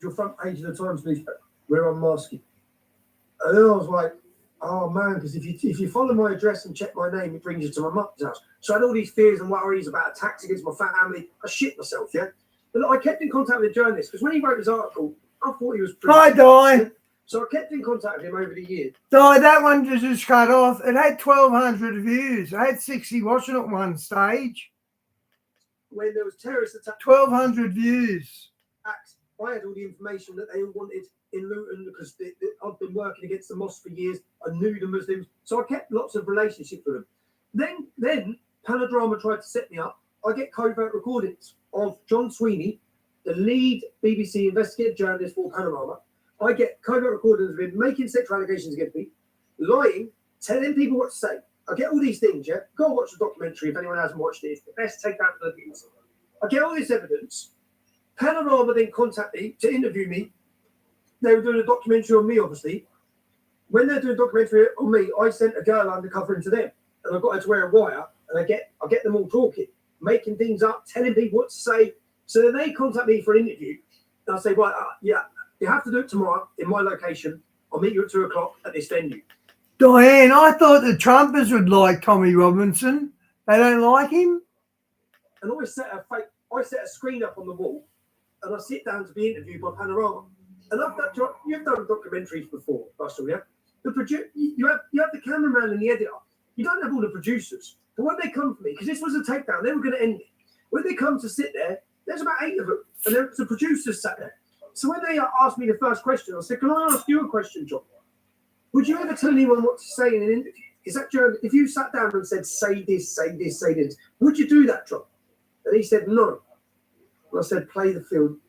your front page of the Times newspaper where I'm masking. And then I was like, oh man, because if you follow my address and check my name, it brings you to my mum's house. So I had all these fears and worries about attacks against my family. I shit myself, yeah. But I kept in contact with the journalist because when he wrote his article, I thought he was pretty. Hi, Di. So I kept in contact with him over the years. Di, that one just cut off. It had 1,200 views. It had 60 watching at one stage. When there was terrorist attacks, 1,200 views. I had all the information that they all wanted in Luton because I've been working against the mosque for years. I knew the Muslims, so I kept lots of relationships with them. Then Panodrama tried to set me up. I get covert recordings of John Sweeney, the lead BBC investigative journalist for Panorama. I get covert recordings of him making sexual allegations against me, lying, telling people what to say. I get all these things, yeah? Go and watch the documentary if anyone hasn't watched it. It's the best takedown for the people. I get all this evidence. Panorama then contact me to interview me. They were doing a documentary on me, obviously. When they're doing a documentary on me, I sent a girl undercover into them. And I got her to wear a wire, and I get them all talking, making things up, telling people what to say. So then they contact me for an interview. And I say, right, yeah, you have to do it tomorrow in my location. I'll meet you at 2:00 at this venue. Diane, I thought the Trumpers would like Tommy Robinson. They don't like him? And I set a screen up on the wall, and I sit down to be interviewed by Panorama. And you've done documentaries before, Russell, yeah? You have the cameraman and the editor. You don't have all the producers. But when they come for me, because this was a takedown, they were going to end it. When they come to sit there, there's about 8 of them, and there's the producers sat there. So when they asked me the first question, I said, can I ask you a question, John? Would you ever tell anyone what to say in an interview? Is that Joe? If you sat down and said, say this, say this, say this, would you do that, John? And he said, no. And I said, play the film.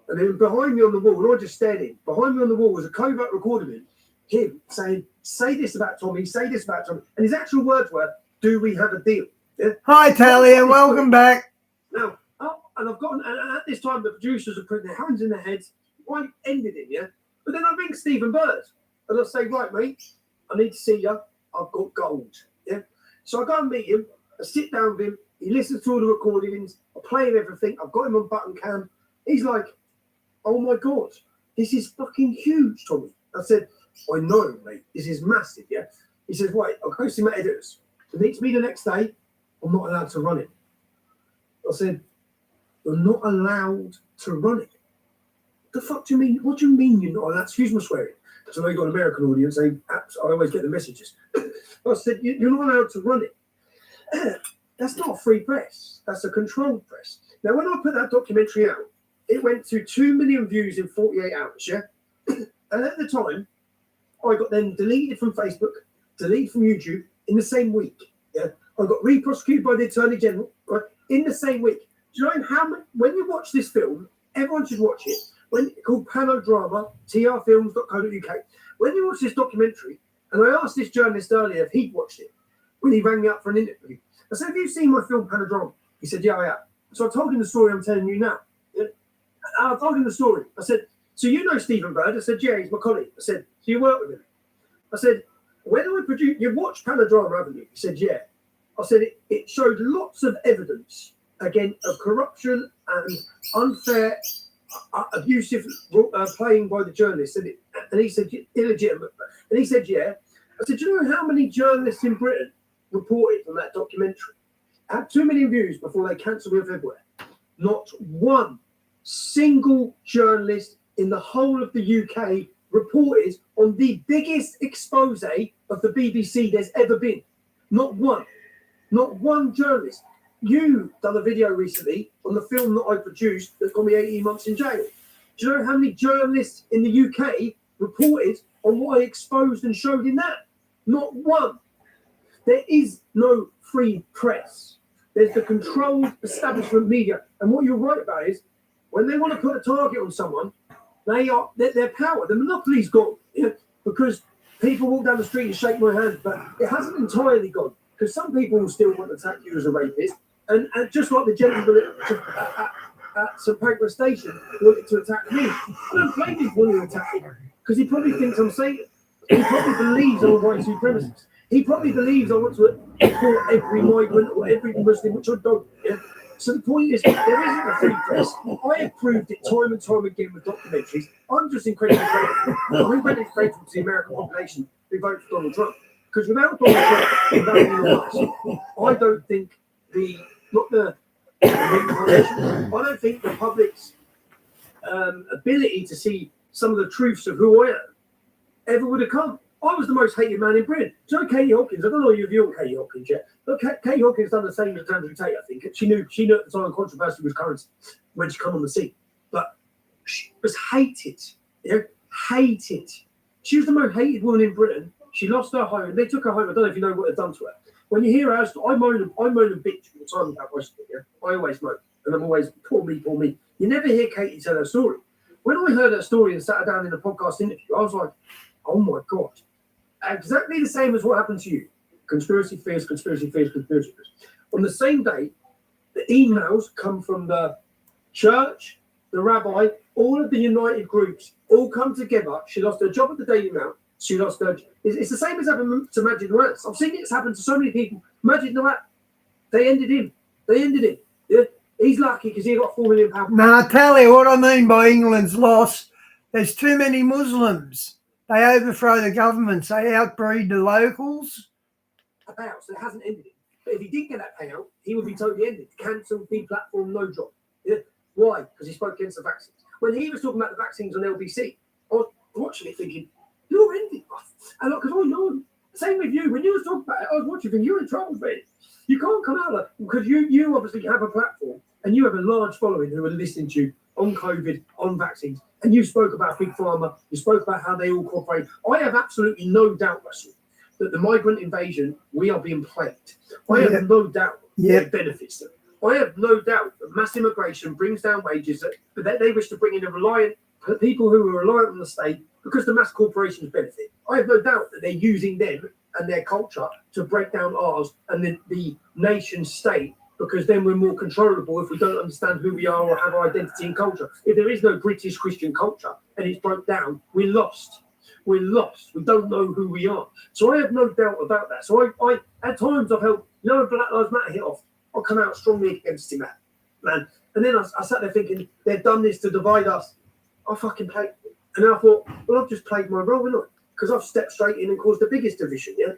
And then behind me on the wall, and I just stared in, behind me on the wall was a covert recording of him saying, say this about Tommy, say this about Tommy. And his actual words were, do we have a deal? Yeah? Hi, Tally, and welcome back. Now, and I've gotten, and at this time, the producers are putting their hands in their heads. I ended it, yeah? But then I ring Stephen Bird, and I say, right, mate, I need to see you. I've got gold, yeah? So I go and meet him. I sit down with him. He listens to all the recordings. I play him everything. I've got him on button cam. He's like, oh, my God, this is fucking huge, Tommy. I said, I know, mate. This is massive, yeah? He says, right, I'll go see my editors. He meets me the next day. I'm not allowed to run it. I said, you're not allowed to run it? The fuck do you mean? What do you mean you're not allowed? Excuse my swearing. Because I know you've got an American audience. I always get the messages. I said, you're not allowed to run it. That's not a free press. That's a controlled press. Now, when I put that documentary out, it went to 2 million views in 48 hours, yeah? And at the time, I got then deleted from Facebook, deleted from YouTube in the same week, yeah? I got re-prosecuted by the Attorney General, right, in the same week. Do you know how many, when you watch this film, everyone should watch it, called Panodrama, trfilms.co.uk. When you watch this documentary, and I asked this journalist earlier if he'd watched it, when he rang me up for an interview. I said, have you seen my film Panodrama? He said, yeah, I have. So I told him the story I'm telling you now. Yeah? I told him the story. I said, so you know Stephen Bird? I said, yeah, he's my colleague. I said, do you work with him? I said, when I produce, you watched Panodrama, haven't you? He said, yeah. I said, it showed lots of evidence, again, of corruption and unfair, abusive playing by the journalists. And he said, illegitimate. And he said, yeah. I said, do you know how many journalists in Britain reported on that documentary? It had 2 million views before they cancelled it everywhere. Not one single journalist in the whole of the UK reported on the biggest expose of the BBC there's ever been. Not one. Not one journalist. You done a video recently on the film that I produced that got me 18 months in jail. Do you know how many journalists in the UK reported on what I exposed and showed in that? Not one. There is no free press. There's the controlled establishment media. And what you're right about is when they want to put a target on someone, their power, the monopoly's gone. Yeah? Because people walk down the street and shake my hand, but it hasn't entirely gone. Because some people will still want to attack you as a rapist. And just like the gentleman at St Pancras Station wanted to attack me, I don't blame him wanting to attack me because he probably thinks I'm Satan. He probably believes I'm a white supremacist. He probably believes I want to deport every migrant or every Muslim, which I don't. Yeah? So the point is, there isn't a free press. I have proved it time and time again with documentaries. I'm just incredibly grateful. I'm incredibly grateful to the American population who voted for Donald Trump. Because without Donald Trump, without Elon Musk, I don't think I don't think the public's ability to see some of the truths of who I am ever would have come. I was the most hated man in Britain. So Katie Hopkins, I don't know if you've viewed Katie Hopkins yet, but Katie Hopkins done the same as Andrew Tate, I think. She knew at the time controversy was currency when she came on the scene. But she was hated. Hated. She was the most hated woman in Britain. She lost her home. They took her home. I don't know if you know what they've done to her. When you hear her story, I moan and bitch all the time about my story. I always moan. And I'm always, poor me, poor me. You never hear Katie tell her story. When I heard her story and sat her down in a podcast interview, I was like, oh my God. Exactly the same as what happened to you. Conspiracy theories. On the same day, the emails come from the church, the rabbi, all of the united groups all come together. She lost her job at the Daily Mail. She lost her. It's the same as happened to Majid Nawaz. I've seen it's happened to so many people. Majid Nawaz, they ended him. Yeah, he's lucky because he got £4 million. Now, I tell you what I mean by England's loss. There's too many Muslims. They overthrow the governments. They outbreed the locals. A payout, so it hasn't ended him. But if he did get that payout, he would be totally ended. Cancelled, deplatformed, no job. Yeah? Why? Because he spoke against the vaccines. When he was talking about the vaccines on LBC, I was watching it thinking, you're ended. And because I know, same with you. When you were talking about it, I was watching thinking, you're in trouble, man. You can't come out of that because you obviously have a platform and you have a large following who are listening to you on COVID, on vaccines. And you spoke about Big Pharma. You spoke about how they all cooperate. I have absolutely no doubt, Russell, that the migrant invasion, we are being plagued. I have no doubt that it benefits them. I have no doubt that mass immigration brings down wages, that they wish to bring in people who are reliant on the state because the mass corporations benefit. I have no doubt that they're using them and their culture to break down ours and the nation state, because then we're more controllable if we don't understand who we are or have our identity and culture. If there is no British Christian culture and it's broke down, we're lost. We're lost. We don't know who we are. So I have no doubt about that. So I at times I've held, when Black Lives Matter hit off, I'll come out strongly against him, man. And then I sat there thinking, they've done this to divide us. I fucking played. And then I thought, well, I've just played my role, haven't I? Because I've stepped straight in and caused the biggest division, yeah?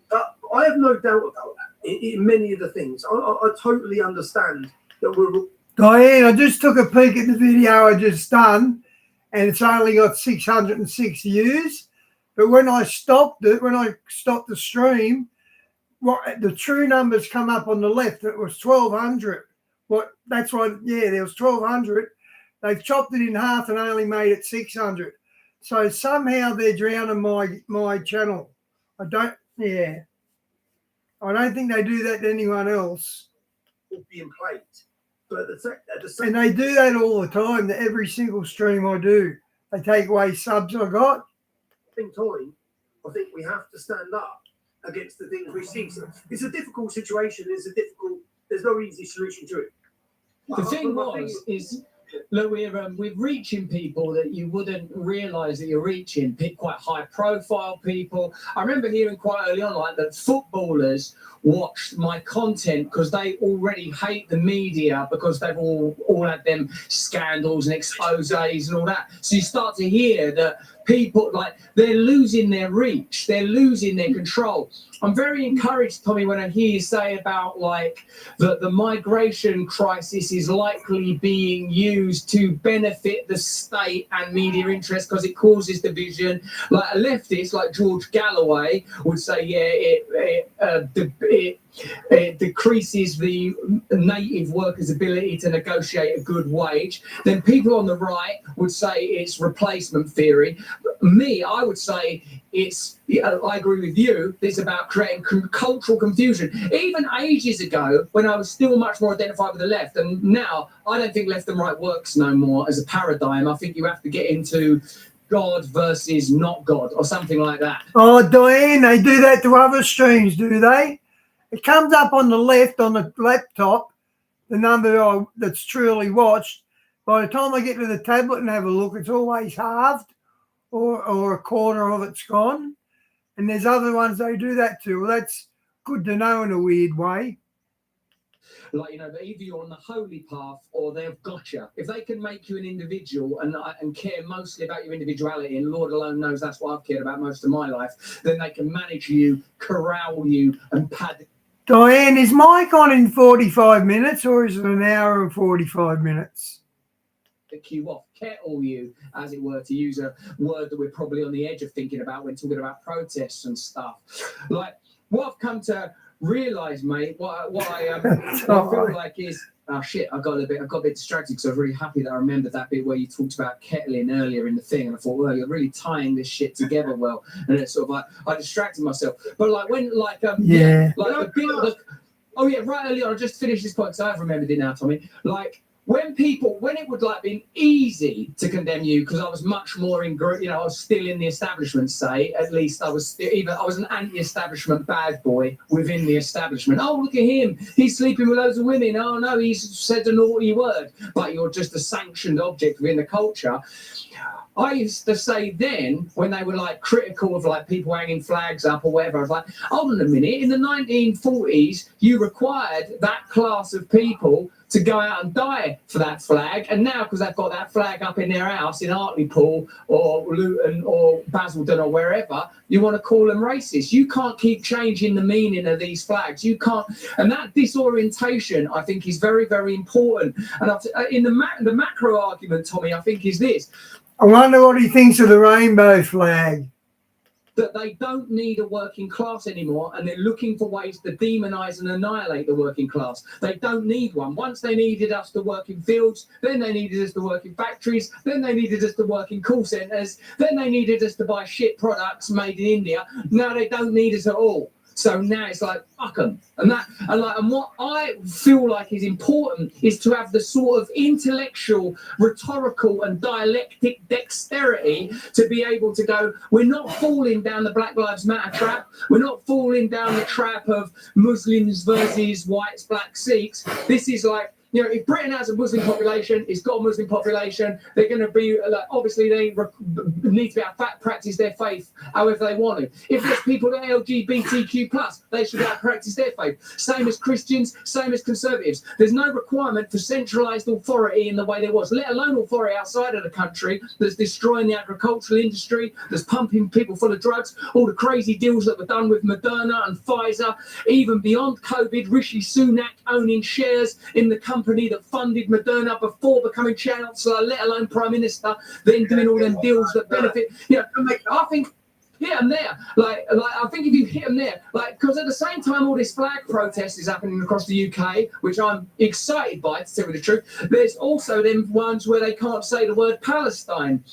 But I have no doubt about that in many of the things. I totally understand that we're... Diane, I just took a peek at the video I just done, and it's only got 606 views. But when I stopped the stream, the true numbers come up on the left. It was 1,200. There was 1,200. They've chopped it in half and only made it 600. So somehow they're drowning my channel. I don't think they do that to anyone else. Being played. But at the same and they do that all the time. To every single stream I do, they take away subs I got. Same time, I think we have to stand up against the things we see. So it's a difficult situation. There's no easy solution to it. The thing is look, we're reaching people that you wouldn't realise that you're reaching. Quite high profile people. I remember hearing quite early on like that footballers watch my content because they already hate the media because they've all had them scandals and exposés and all that. So you start to hear that people, like, they're losing their reach, they're losing their control. I'm very encouraged, Tommy, when I hear you say about like the migration crisis is likely being used to benefit the state and media interests because it causes division. Like a leftist like George Galloway would say, it decreases the native workers' ability to negotiate a good wage. Then people on the right would say it's replacement theory. Me, I would say I agree with you, it's about creating cultural confusion. Even ages ago, when I was still much more identified with the left, and now I don't think left and right works no more as a paradigm. I think you have to get into God versus not God or something like that. Oh, Diane, they do that to other streams, do they? It comes up on the left on the laptop, the number that's truly watched. By the time I get to the tablet and have a look, it's always halved or a quarter of it's gone. And there's other ones they do that to. Well, that's good to know in a weird way. Like, you know, that either you're on the holy path or they've got you. If they can make you an individual and care mostly about your individuality, and Lord alone knows that's what I've cared about most of my life, then they can manage you, corral you, and pad. Diane, is Mike on in 45 minutes or is it an hour and 45 minutes? You off, kettle you, as it were, to use a word that we're probably on the edge of thinking about when talking about protests and stuff. Like, what I've come to realise, mate, what I feel like is, oh shit, I got a bit distracted because I was really happy that I remembered that bit where you talked about kettling earlier in the thing, and I thought, well, you're really tying this shit together well, and it's sort of like I distracted myself. But like when like the bit of the, oh yeah, right earlier on, I just finished this point because I've remembered it now, Tommy. Like when it would like been easy to condemn you because I was much more I was still in the establishment, say, at least I was an anti-establishment bad boy within the establishment. Oh, look at him, he's sleeping with loads of women. Oh no, he's said a naughty word. But you're just a sanctioned object within the culture. I used to say then, when they were like critical of like people hanging flags up or whatever, I was like, hold on a minute, in the 1940s, you required that class of people to go out and die for that flag, and now because they've got that flag up in their house in Hartlepool or Luton or Basildon or wherever, you want to call them racist. You can't keep changing the meaning of these flags. You can't, and that disorientation I think is very, very important. And in the macro argument, Tommy, I think is this. I wonder what he thinks of the rainbow flag. That they don't need a working class anymore, and they're looking for ways to demonise and annihilate the working class. They don't need one. Once they needed us to work in fields, then they needed us to work in factories, then they needed us to work in call centres, then they needed us to buy shit products made in India. Now they don't need us at all. So now it's like, fuck them. And what I feel like is important is to have the sort of intellectual, rhetorical and dialectic dexterity to be able to go, we're not falling down the Black Lives Matter trap. We're not falling down the trap of Muslims versus whites, blacks, Sikhs. This is like, you know, if Britain has a Muslim population, it's got a Muslim population, they're going to be, like, obviously they need to be able to practice their faith however they want to. If there's people that are LGBTQ+, they should be able to practice their faith. Same as Christians, same as conservatives. There's no requirement for centralised authority in the way there was, let alone authority outside of the country that's destroying the agricultural industry, that's pumping people full of drugs, all the crazy deals that were done with Moderna and Pfizer, even beyond COVID, Rishi Sunak owning shares in the company that funded Moderna before becoming chancellor, let alone prime minister, then doing all them deals that benefit. You know, I think hit them there. Like I think if you hit them there, like, because at the same time all this flag protest is happening across the UK, which I'm excited by, to tell you the truth. There's also them ones where they can't say the word Palestine,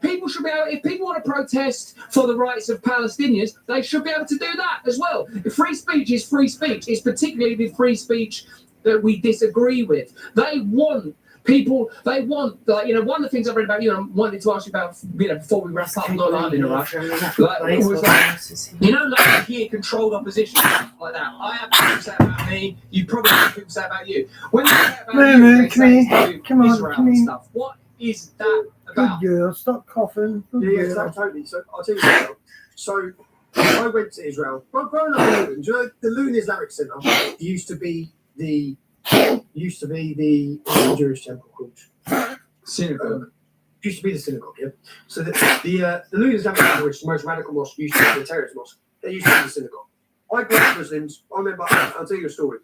people should be able, if people want to protest for the rights of Palestinians, they should be able to do that as well. If free speech is free speech. It's particularly the free speech that we disagree with. They want people, like, you know, one of the things I've read about you, and I wanted to ask you about, you know, before we wrap up, not that I'm in a rush, like, it was like, you know, like here, controlled opposition, like that. I have people say about me, you probably have people say about you. When they say about you, they say come on, Israel and stuff. What is that about? Good girl, stop coughing. Yeah, totally. So I'll tell you something. So I went to Israel. Well, growing up in England, you know, the Loon Islamic Centre used to be the Jewish temple called synagogue. Used to be the synagogue, yeah. So the Loon Islamic Centre, which is the most radical mosque, used to be the terrorist mosque. They used to be the synagogue. I grew up Muslims. I remember. I'll tell you a story.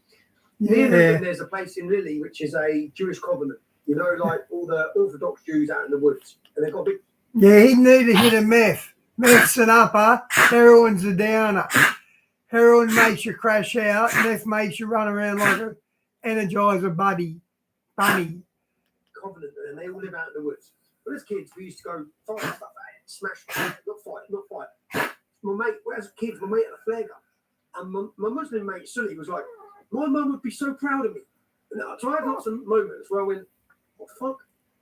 Near Luton, there's a place in Lily which is a Jewish covenant. You know, like all the Orthodox Jews out in the woods, and they've got a big. Yeah, he knew to hit a meth. Meth's an upper, heroin's a downer. Heroin makes you crash out, meth makes you run around like an Energizer bunny. Covenant, and they all live out in the woods. But as kids, we used to go fight stuff out, smash, not fight. My mate, as kids, my mate had a flare gun, and my Muslim mate Sully was like, my mum would be so proud of me. And so I had lots of moments where I went, what the fuck?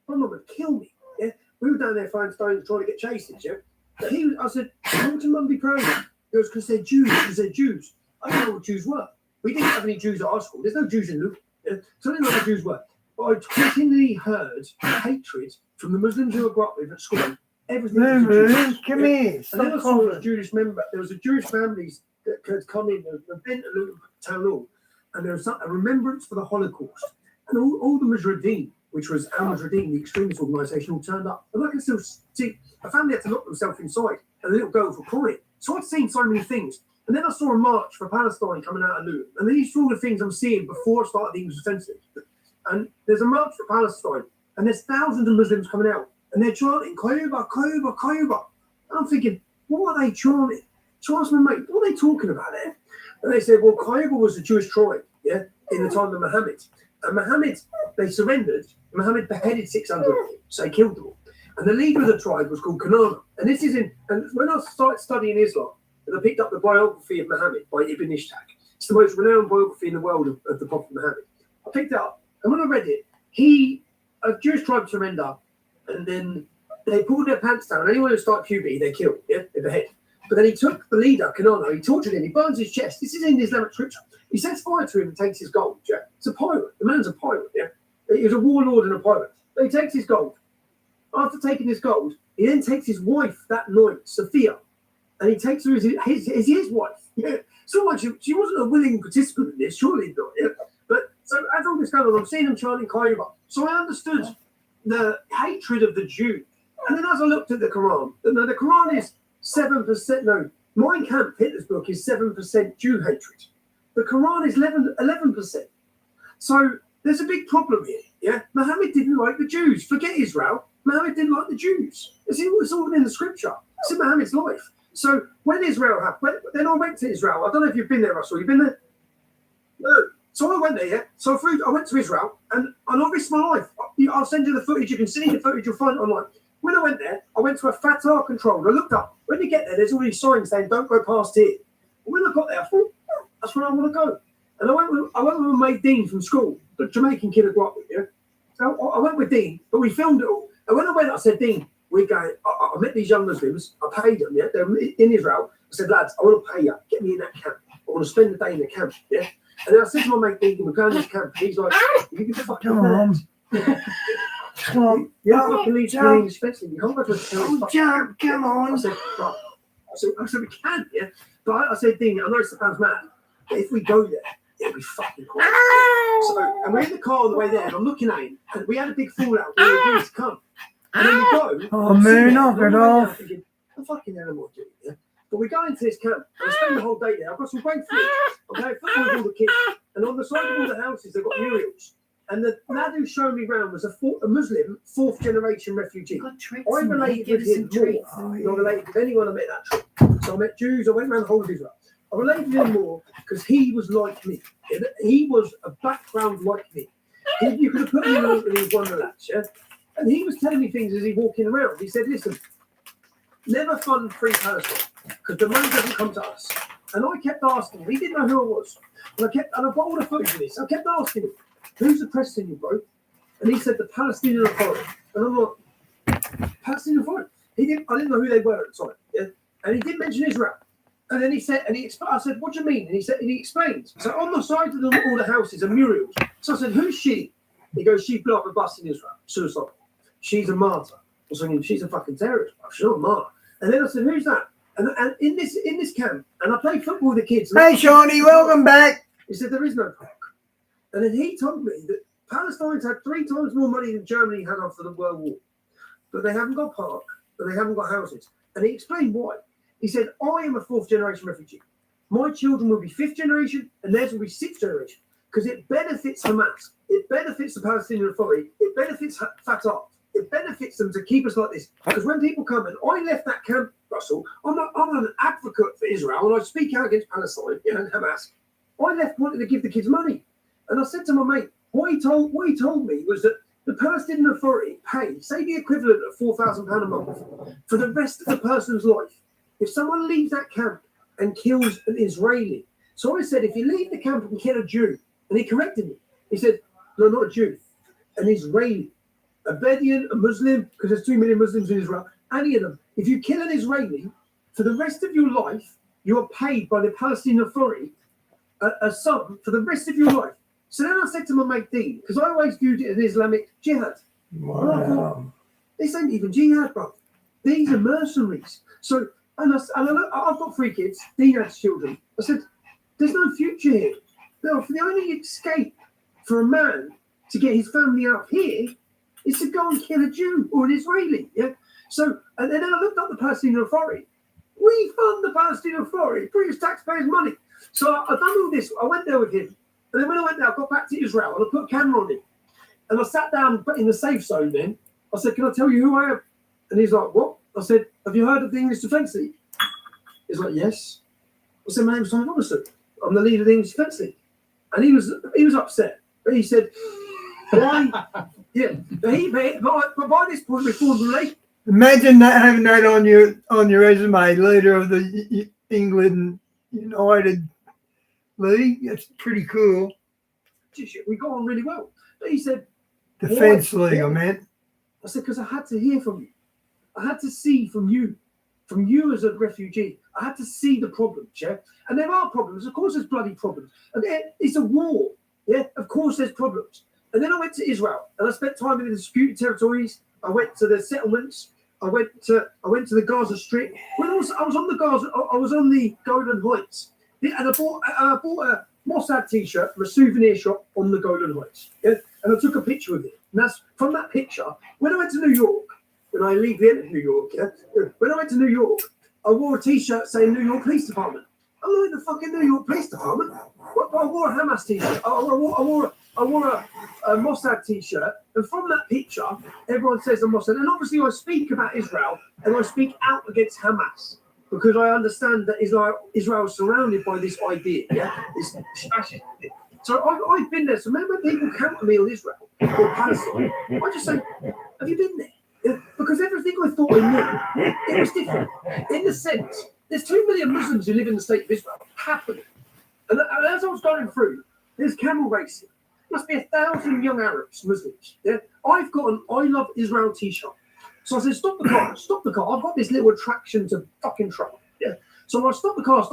My mum would kill me. Yeah, we were down there throwing stones trying to get chases. Yeah, but I said, why would your mum be proud of me? It was because they're Jews. Because they're Jews. I didn't know what Jews were. We didn't have any Jews at our school. There's no Jews in Luton. Yeah? So I didn't know what Jews were. But I continually heard hatred from the Muslims who I grew up with at school. Everything. Come here. And then I saw a Jewish member. There was a Jewish families that had come in. They'd been to Luton Town Hall. and there was a remembrance for the Holocaust. And all the Mujahideen, which was Al Mujahideen, the extremist organisation, all turned up. And I can still see a family had to lock themselves inside, and the little girls were crying. So I'd seen so many things. And then I saw a march for Palestine coming out of Luton. And these are all the things I'm seeing before I started the English offensive. And there's a march for Palestine, and there's thousands of Muslims coming out, and they're chanting, Qayuba, Qayuba, Qayuba. And I'm thinking, what are they chanting? So I asked my mate, what are they talking about there? And they said, well, Qayuba was a Jewish tribe, yeah, in the time of Muhammad. And Muhammad, they surrendered. Muhammad beheaded 600 of them, so he killed them all. And the leader of the tribe was called Kanana. And this is and when I started studying Islam, and I picked up the biography of Muhammad by Ibn Ishaq. It's the most renowned biography in the world of the Prophet Muhammad. I picked it up, and when I read it, a Jewish tribe surrender, and then they pulled their pants down. Anyone who started puberty, they killed, yeah, they behead. But then he took the leader, Kanana, he tortured him, he burns his chest. This is in the Islamic scripture. He sets fire to him and takes his gold, yeah. It's a pirate. The man's a pirate, yeah. He was a warlord and a pirate. But he takes his gold. After taking his gold, he then takes his wife that night, Sophia, and he takes her as his wife. Yeah. So much she wasn't a willing participant in this, surely not. Yeah. But so as all this going on, I'm seeing them chanting Qayuba. So I understood the hatred of the Jew. And then as I looked at the Quran, the Quran is 7%. No, Mein Kampf, Hitler's book, is 7% Jew hatred. The Quran is 11%. So there's a big problem here. Yeah, Muhammad didn't like the Jews. Forget Israel. Muhammad didn't like the Jews. It's all in the scripture. It's in Muhammad's life. So when Israel happened, then I went to Israel. I don't know if you've been there, Russell. You've been there? No. So I went there, yeah. So I went to Israel, and I risked my life. I'll send you the footage. You can see the footage. You'll find it online. When I went there, I went to a Fatah control. I looked up. When you get there, there's all these signs saying, don't go past here. And when I got there, I thought, that's where I want to go. And I went with my mate Dean from school, the Jamaican kid I grew up with, yeah. So I went with Dean, but we filmed it all. And when I went, I said, Dean, we're going, I met these young Muslims. I paid them, yeah. They're in Israel. I said, lads, I want to pay you. Get me in that camp. I want to spend the day in the camp, yeah. And then I said to my mate Dean, we're going to this camp. He's like, you can fucking Come on. Come on. Yeah, fucking leave me expensive. You can't go to a Oh, jump, come on. I said, right. I said, we can, yeah. But I said, Dean, I know it sounds mad, but if we go there, it'll be fucking cool. So, and we're in the car on the way there, and I'm looking at him, and we had a big fallout. We agreed to come. And then we go. Oh, man, knock it off. Thinking, the fucking hell am I doing here? But we go into this camp, and I spend the whole day there. I've got some great footage. I'm playing football with all the kids. And on the side of all the houses, they've got murals. And the lad who showed me round was a Muslim, fourth-generation refugee. I related with him more than I related with anyone I met that trip. So I met Jews, I went around the whole of Israel. I related with him more because he was like me. He was a background like me. You could have put him in and he was one of the lads, yeah? And he was telling me things as he's walking around. He said, listen, never fund free person because the money doesn't come to us. And I kept asking him. He didn't know who I was. And I've got all the footage of this. I kept asking him, who's oppressing you, bro? And he said, the Palestinian Authority. And I'm like, Palestinian Authority? I didn't know who they were at the time. Yeah? And he didn't mention Israel. And then he said, I said, what do you mean? And he explained. So on the side of all the houses are murals. So I said, who's she? He goes, she blew up a bus in Israel. Suicide. She's a martyr. I was thinking, she's a fucking terrorist. She's not a martyr. And then I said, who's that? And in this camp, and I play football with the kids. Hey, Shawnee, welcome back. He said, there is no park. And then he told me that Palestine's had 3 times more money than Germany had after the World War. But they haven't got park, but they haven't got houses. And he explained why. He said, I am a 4th-generation refugee. My children will be 5th generation, and theirs will be 6th generation. Because it benefits Hamas. It benefits the Palestinian Authority. It benefits Fatah. It benefits them to keep us like this. Because when people come, and I left that camp, Russell, I'm an advocate for Israel, and I speak out against Palestine and Hamas. I left wanting to give the kids money. And I said to my mate, what he told me was that the Palestinian Authority pay, say the equivalent of £4,000 a month, for the rest of the person's life. If someone leaves that camp and kills an Israeli. So I said, if you leave the camp and kill a Jew, and he corrected me. He said, no, not a Jew, an Israeli, a Bedouin, a Muslim, because there's 2 million Muslims in Israel, any of them. If you kill an Israeli, for the rest of your life, you are paid by the Palestinian Authority a sum for the rest of your life. So then I said to my mate Dean, because I always viewed it as Islamic jihad. Wow. And I thought, this ain't even jihad, bro. These are mercenaries. So, I've got 3 kids. Dean has children. I said, there's no future here. Now, for the only escape for a man to get his family out here is to go and kill a Jew or an Israeli. Yeah. So, and then I looked up the Palestinian Authority. We fund the Palestinian Authority, British taxpayers' money. So I've done all this. I went there with him. And then when I went there, I got back to Israel and I put a camera on him. And I sat down in the safe zone then. I said, can I tell you who I am? And he's like, what? I said, have you heard of the English Defence League? He's like, yes. I said, my name's Tom Robertson. I'm the leader of the English Defence League. And he was upset. But he said, why? Yeah. But by this point, we formed a relationship. Imagine that, having that on your resume, leader of the England United League. That's pretty cool. We got on really well. But he said, Defence League, I meant. I said, because I had to hear from you. I had to see from you as a refugee. I had to see the problems, yeah? And there are problems. Of course there's bloody problems. And it's a war, yeah? Of course there's problems. And then I went to Israel, and I spent time in the disputed territories. I went to the settlements. I went to the Gaza Strip. When I was on the Gaza, I was on the Golan Heights, and I bought a Mossad T-shirt from a souvenir shop on the Golan Heights. Yeah? And I took a picture of it. And that's from that picture. When I went to New York, when I leave the end of New York, yeah, when I went to New York, I wore a T-shirt saying New York Police Department. I'm not in the fucking New York Police Department. I wore a Hamas T-shirt. I wore a Mossad T-shirt, and from that picture, everyone says I'm Mossad. And obviously, I speak about Israel, and I speak out against Hamas because I understand that Israel is surrounded by this idea, yeah, this fascist. So I've been there. So remember, people counter me on Israel or Palestine. I just say, have you been there? Yeah, because everything I thought I knew, it was different. In the sense, there's 2 million Muslims who live in the state of Israel, happily. And as I was going through, there's camel racing. Must be 1,000 young Arabs, Muslims. Yeah, I've got an I Love Israel T-shirt. So I said, stop the car. I've got this little attraction to fucking Trump. Yeah. So I stop the car.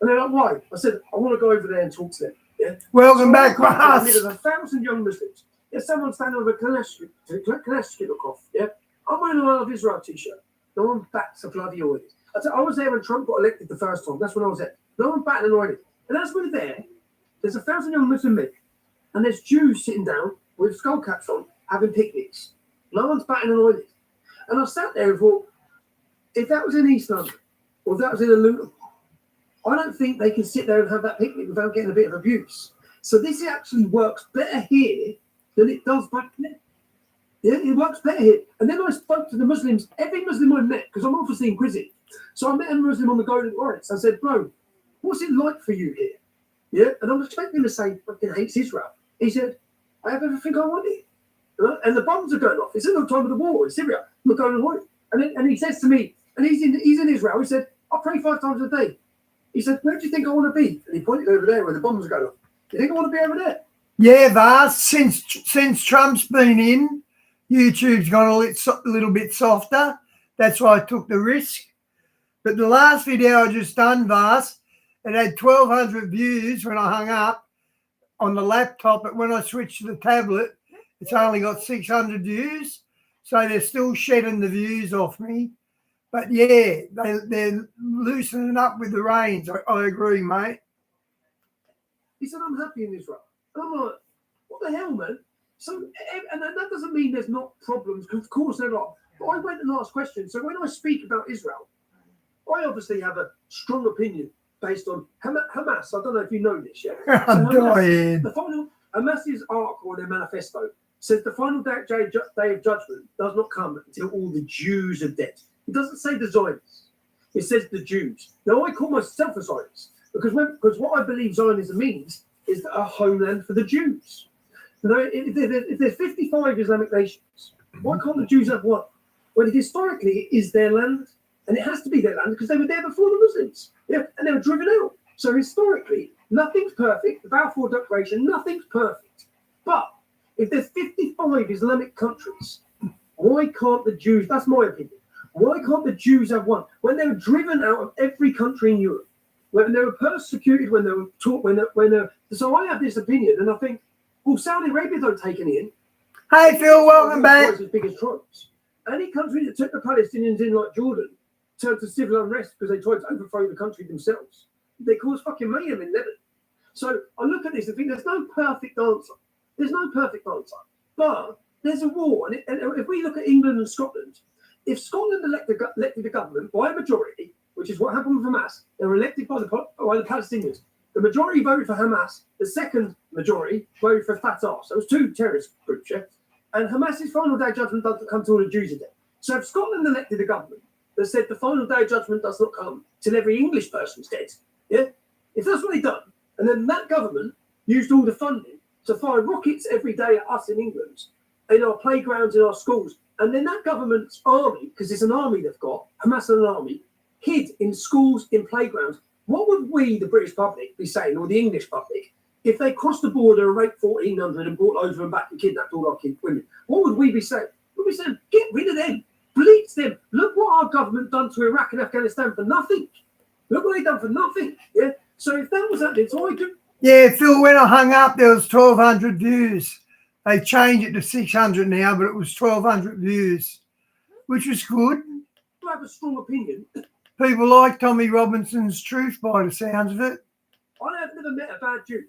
And they're like, why? I said, I want to go over there and talk to them. Yeah. Welcome back, Russ. There's 1,000 young Muslims. There's someone standing with a Kalashnikov. Yeah. I'm wearing a I Love Israel T-shirt. No one bats a bloody oil. I was there when Trump got elected the first time. That's when I was there. No one batted an oil. And as we're there, there's 1,000 young Muslim men. And there's Jews sitting down with skull caps on, having picnics. No one's batting an eyelid. And I sat there and thought, if that was in East London, or if that was in a Luton, I don't think they can sit there and have that picnic without getting a bit of abuse. So this actually works better here than it does back there. Yeah, it works better here. And then I spoke to the Muslims, every Muslim I met, because I'm obviously inquisitive. So I met a Muslim on the Golden Heights. I said, bro, what's it like for you here? Yeah, and I'm expecting to say, fucking hates Israel. He said, I have everything I wanted. And the bombs are going off. It's at the time of the war in Syria. I'm going to war. And he says to me, and he's in Israel, he said, I pray 5 times a day. He said, where do you think I want to be? And he pointed over there where the bombs are going off. Do you think I want to be over there? Yeah, Vast, since Trump's been in, YouTube's gone a little bit softer. That's why I took the risk. But the last video I just done, Vast, it had 1,200 views when I hung up on the laptop, but when I switched to the tablet, it's only got 600 views. So they're still shedding the views off me. But yeah, they're loosening up with the rains. I agree, mate. He said, I'm happy in Israel. And I'm like, what the hell, man? So, and that doesn't mean there's not problems, because of course there are. But I went and asked questions. So when I speak about Israel, I obviously have a strong opinion based on Hamas. I don't know if you know this yet. I'm dying. The final Hamas's arc or their manifesto says the final day of judgment does not come until all the Jews are dead. It doesn't say the Zionists. It says the Jews. Now I call myself a Zionist because what I believe Zionism means is a homeland for the Jews. Now, if there's 55 Islamic nations, why can't the Jews have one? Well, historically, it is their land, and it has to be their land because they were there before the Muslims. Yeah, and they were driven out. So historically, nothing's perfect. The Balfour Declaration, nothing's perfect. But if there's 55 Islamic countries, why can't the Jews? That's my opinion. Why can't the Jews have one? When they were driven out of every country in Europe, when they were persecuted, when they were taught, so I have this opinion, and I think, well, Saudi Arabia don't take any in. Hey, Phil, welcome back. As big as tribes. Any country that took the Palestinians in, like Jordan, turned to civil unrest because they tried to overthrow the country themselves. They caused fucking mayhem in Lebanon. So I look at this and think there's no perfect answer. There's no perfect answer. But there's a war. And if we look at England and Scotland, if Scotland elected a government by a majority, which is what happened with Hamas, they were elected by the Palestinians. The majority voted for Hamas. The second majority voted for Fatah. So it was two terrorist groups, yeah? And Hamas's final day of judgment doesn't come till the Jews are dead. So if Scotland elected a government that said the final day of judgment does not come till every English person's dead, yeah? If that's what they've done, and then that government used all the funding to fire rockets every day at us in England, in our playgrounds, in our schools, and then that government's army, because it's an army they've got, Hamas and an army, hid in schools, in playgrounds, what would we, the British public, be saying, or the English public, if they crossed the border and raped 1,400 and brought loads of them back and kidnapped all our kids, women? What would we be saying? We'd be saying, get rid of them, bleach them. Look what our government done to Iraq and Afghanistan for nothing. Look what they done for nothing. Yeah. So if that was happening, so I could. Yeah, Phil, when I hung up, there was 1,200 views. They changed it to 600 now, but it was 1,200 views, which was good. I have a strong opinion. People like Tommy Robinson's truth by the sounds of it. I have never met a bad Jew.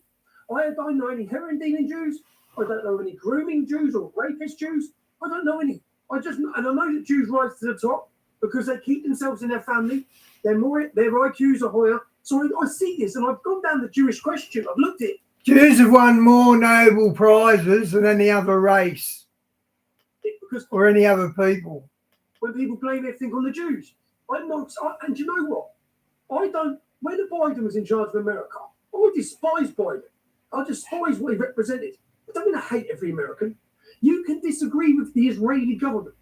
I don't know any heroin dealing Jews. I don't know any grooming Jews or rapist Jews. I don't know any. I know that Jews rise to the top because they keep themselves in their family. Their IQs are higher. So I see this, and I've gone down the Jewish question. I've looked at it. Jews have won more Nobel Prizes than any other race or any other people. When people blame everything on the Jews, and you know what? When Biden was in charge of America, I despised Biden. I despise what he represented. I don't mean I hate every American. You can disagree with the Israeli government,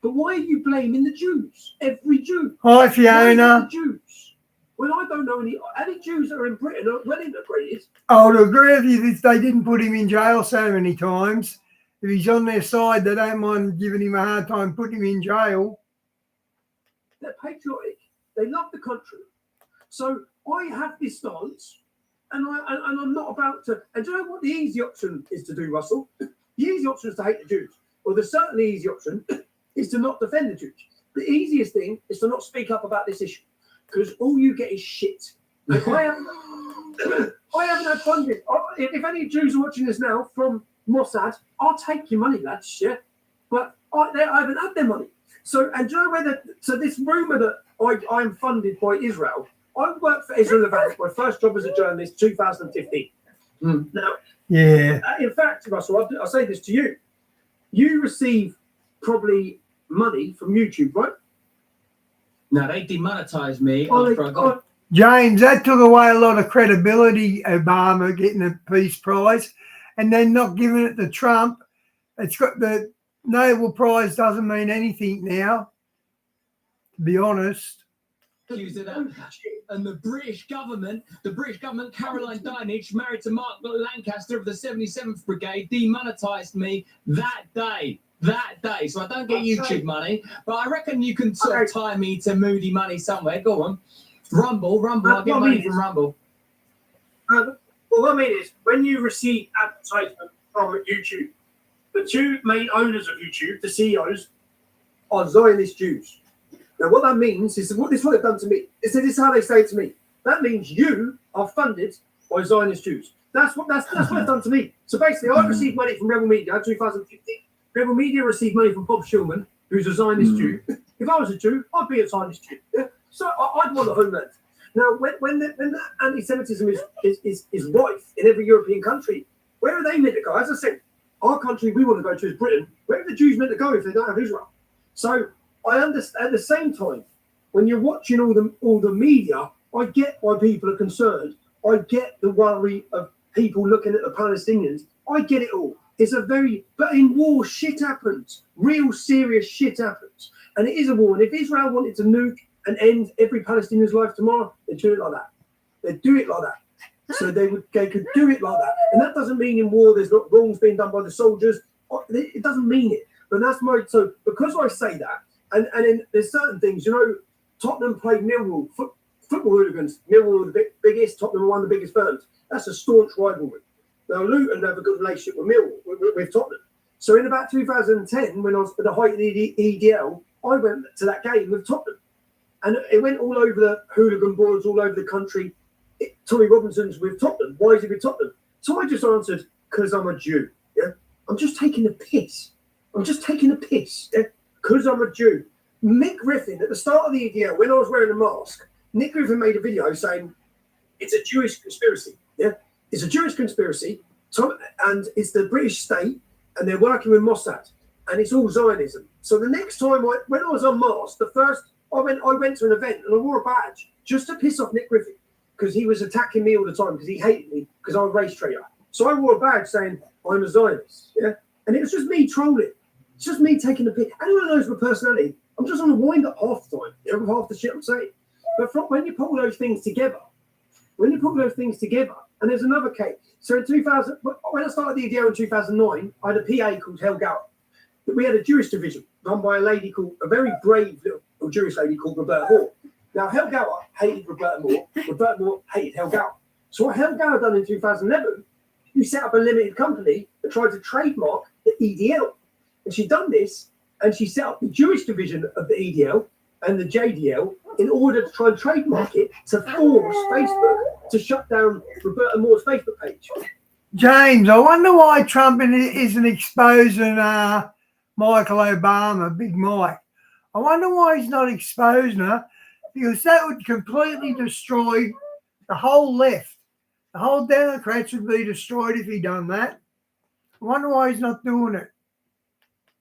but why are you blaming the Jews? Every Jew. Hi, Fiona. The Jews. Well, I don't know any Jews that are in Britain are well integrated. I would agree with you if they didn't put him in jail so many times. If he's on their side, they don't mind giving him a hard time putting him in jail. They're patriotic. They love the country. So I have this stance, and I'm not about to. And do you know what the easy option is to do, Russell? The easy option is to hate the Jews. Or the certainly easy option is to not defend the Jews. The easiest thing is to not speak up about this issue, because all you get is shit. I haven't had funding. If any Jews are watching this now from Mossad, I'll take your money, lads. Yeah, but I haven't had their money. So, and do you know so this rumor that I'm funded by Israel, I worked for Israel Levant. My first job as a journalist, 2015. Now, yeah. In fact, Russell, I'll say this to you. You receive probably money from YouTube, right? No, they demonetized me after I got. James, that took away a lot of credibility, Obama getting a Peace Prize and then not giving it to Trump. It's got the Nobel Prize doesn't mean anything now, to be honest. Accused of that. And the British government, Caroline Dinich, married to Mark Lancaster of the 77th Brigade, demonetised me that day. So I don't get YouTube money, but I reckon you can sort of tie me to Moody money somewhere. Go on. Rumble, I get money from Rumble. Well, what I mean is, when you receive advertisement from YouTube, the two main owners of YouTube, the CEOs, are Zionist Jews. Now, what that means is, this is what they've done to me. This is how they say it to me. That means you are funded by Zionist Jews. That's what they've done to me. So basically, I received money from Rebel Media in 2015. Rebel Media received money from Bob Shulman, who's a Zionist Jew. If I was a Jew, I'd be a Zionist Jew. Yeah? So I'd want the homeland. Now, when the anti-Semitism is rife in every European country, where are they meant to go? As I said, our country we want to go to is Britain. Where are the Jews meant to go if they don't have Israel? So I understand. At the same time, when you're watching all the media, I get why people are concerned. I get the worry of people looking at the Palestinians. I get it all. But in war, shit happens. Real serious shit happens. And it is a war. And if Israel wanted to nuke and end every Palestinian's life tomorrow, they'd do it like that. They'd do it like that. So they could do it like that. And that doesn't mean in war there's not wrongs being done by the soldiers. It doesn't mean it. But that's so because I say that, and then there's certain things, Tottenham played Millwall, football hooligans. Millwall are the biggest, Tottenham are one of the biggest firms. That's a staunch rivalry. Now, Luton have a good relationship with Millwall, with Tottenham. So in about 2010, when I was at the height of the EDL, I went to that game with Tottenham. And it went all over the hooligan boards all over the country. Tommy Robinson's with Tottenham. Why is he with Tottenham? So I just answered, because I'm a Jew. Yeah, I'm just taking the piss. Yeah, because I'm a Jew. Nick Griffin, at the start of the EDL, when I was wearing a mask, Nick Griffin made a video saying it's a Jewish conspiracy. Yeah, it's a Jewish conspiracy, and it's the British state, and they're working with Mossad, and it's all Zionism. So the next time, when I was unmasked, I went to an event and I wore a badge just to piss off Nick Griffin because he was attacking me all the time because he hated me because I'm a race traitor. So I wore a badge saying I'm a Zionist. Yeah, and it was just me trolling. It's just me taking the piss. Anyone knows my personality? I'm just on a wind up half the time, with half the shit I'm saying. But when you pull those things together, and there's another case. So in 2000, when I started the EDL in 2009, I had a PA called Hel Gower. We had a Jewish division run by a very brave little Jewish lady called Roberta Moore. Now, Hel Gower hated Roberta Moore. Roberta Moore hated Hel Gower. So what Hel Gower done in 2011, we set up a limited company that tried to trademark the EDL. And she'd done this, and she set up the Jewish division of the EDL and the JDL in order to try and trademark it to force Facebook to shut down Roberta Moore's Facebook page. James, I wonder why Trump isn't exposing Michael Obama, Big Mike. I wonder why he's not exposing her, because that would completely destroy the whole left. The whole Democrats would be destroyed if he done that. I wonder why he's not doing it.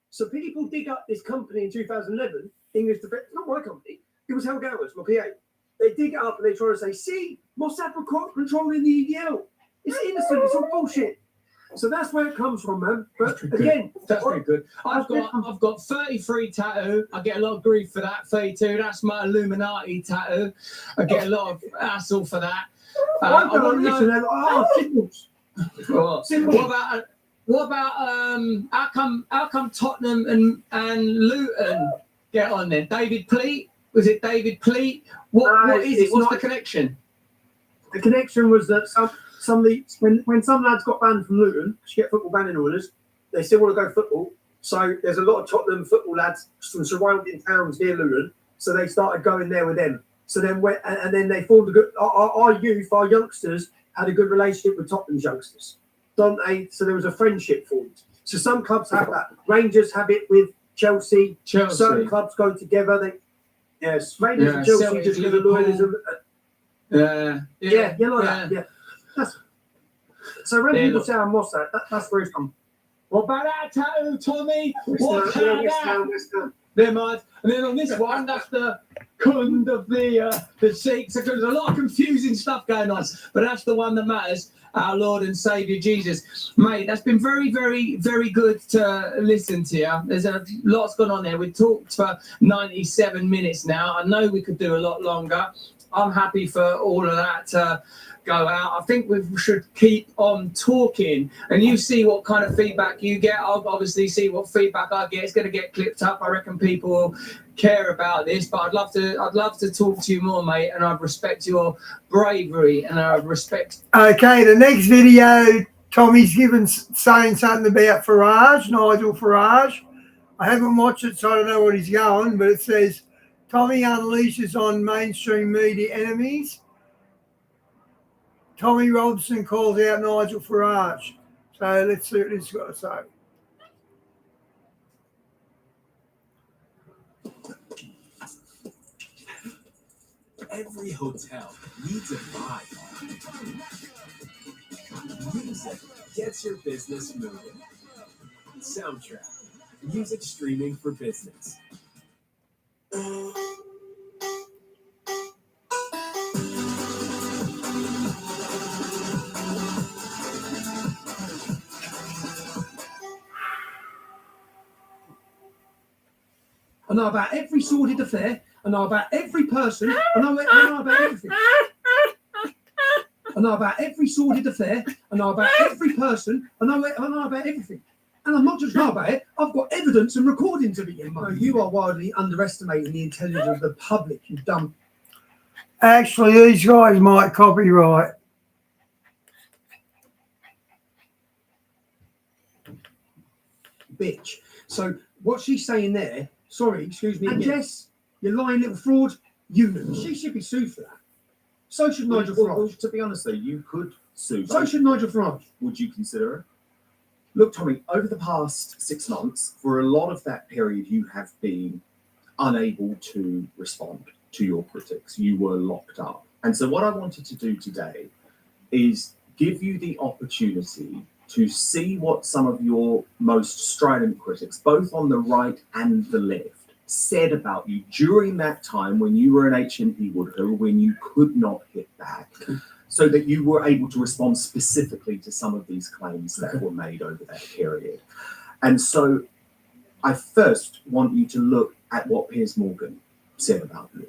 So people dig up this company in 2011, English Defense, not my company, it was Hel Gower's, my PA. They dig it up and they try to say, see, Mossad controlling the EDL. It's innocent, it's all bullshit. So that's where it comes from, man. But again, that's pretty good. I've got 33 tattoo. I get a lot of grief for that. 32. That's my Illuminati tattoo. I get a lot of hassle for that. What about how come Tottenham and Luton get on there? David Pleat? Was it David Pleat? What is it? What's the connection? The connection was that when some lads got banned from Luton, to get football banning orders, they still want to go football. So there's a lot of Tottenham football lads from surrounding towns near Luton. So they started going there with them. So then they formed a good. Our youngsters had a good relationship with Tottenham's youngsters. So there was a friendship formed. So some clubs have that. Rangers have it with Chelsea. Certain clubs go together. Rangers and Chelsea Celtic, just with the loyalism. That. Yeah. So when people say I'm Mossad, that's where it's come. What about that tattoo, Tommy? What's that? Never mind. And then on this one, that's the Kund of the Sikhs. There's a lot of confusing stuff going on, but that's the one that matters. Our Lord and Saviour Jesus. Mate, that's been very, very, very good to listen to you. There's a lot's gone on there. We've talked for 97 minutes now. I know we could do a lot longer. I'm happy for all of that to go out. I think we should keep on talking, and you see what kind of feedback you get. I'll obviously see what feedback I get. It's going to get clipped up. I reckon people will care about this, but I'd love to talk to you more, mate, and I respect your bravery and I respect. Okay, the next video, Tommy's saying something about Nigel Farage. I haven't watched it, so I don't know what he's going, but it says Tommy unleashes on mainstream media enemies. Tommy Robson calls out Nigel Farage. So let's see what this has got to say. Every hotel needs a vibe. Music gets your business moving. Soundtrack, music streaming for business. I know about every sordid affair. I know about every person. I know about everything. I know about every sordid affair. I know about every person. I know about everything. And I'm not just know about it. I've got evidence and recordings of it in mind. You are wildly underestimating the intelligence of the public, you dumb. Actually, these guys might copyright. Bitch. So what she's saying there, sorry, excuse me. And yes, you lying little fraud, she should be sued for that. So should Nigel Well, Farage. to be honest, though, you could sue. So should Nigel Farage. Would you consider it? Look, Tommy, over the past 6 months, for a lot of that period, you have been unable to respond to your critics. You were locked up. And so what I wanted to do today is give you the opportunity to see what some of your most strident critics, both on the right and the left, said about you during that time when you were an HMP Woodhill, when you could not hit back, so that you were able to respond specifically to some of these claims that were made over that period. And so I first want you to look at what Piers Morgan said about you.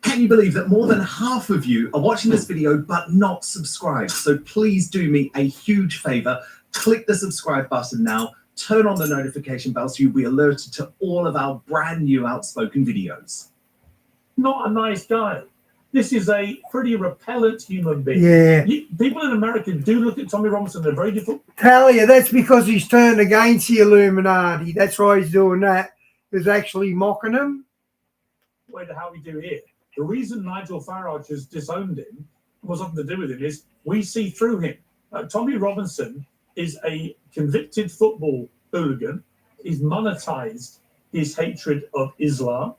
Can you believe that more than half of you are watching this video but not subscribed? So please do me a huge favor, click the subscribe button now, turn on the notification bell so you'll be alerted to all of our brand new Outspoken videos. Not a nice guy. This is a pretty repellent human being. Yeah. People in America do look at Tommy Robinson. They're very different. Tell you, that's because he's turned against the Illuminati. That's why he's doing that. He's actually mocking them. Way to how we do here. The reason Nigel Farage has disowned him was nothing to do with him. Is we see through him. Tommy Robinson is a convicted football hooligan. He's monetized his hatred of Islam.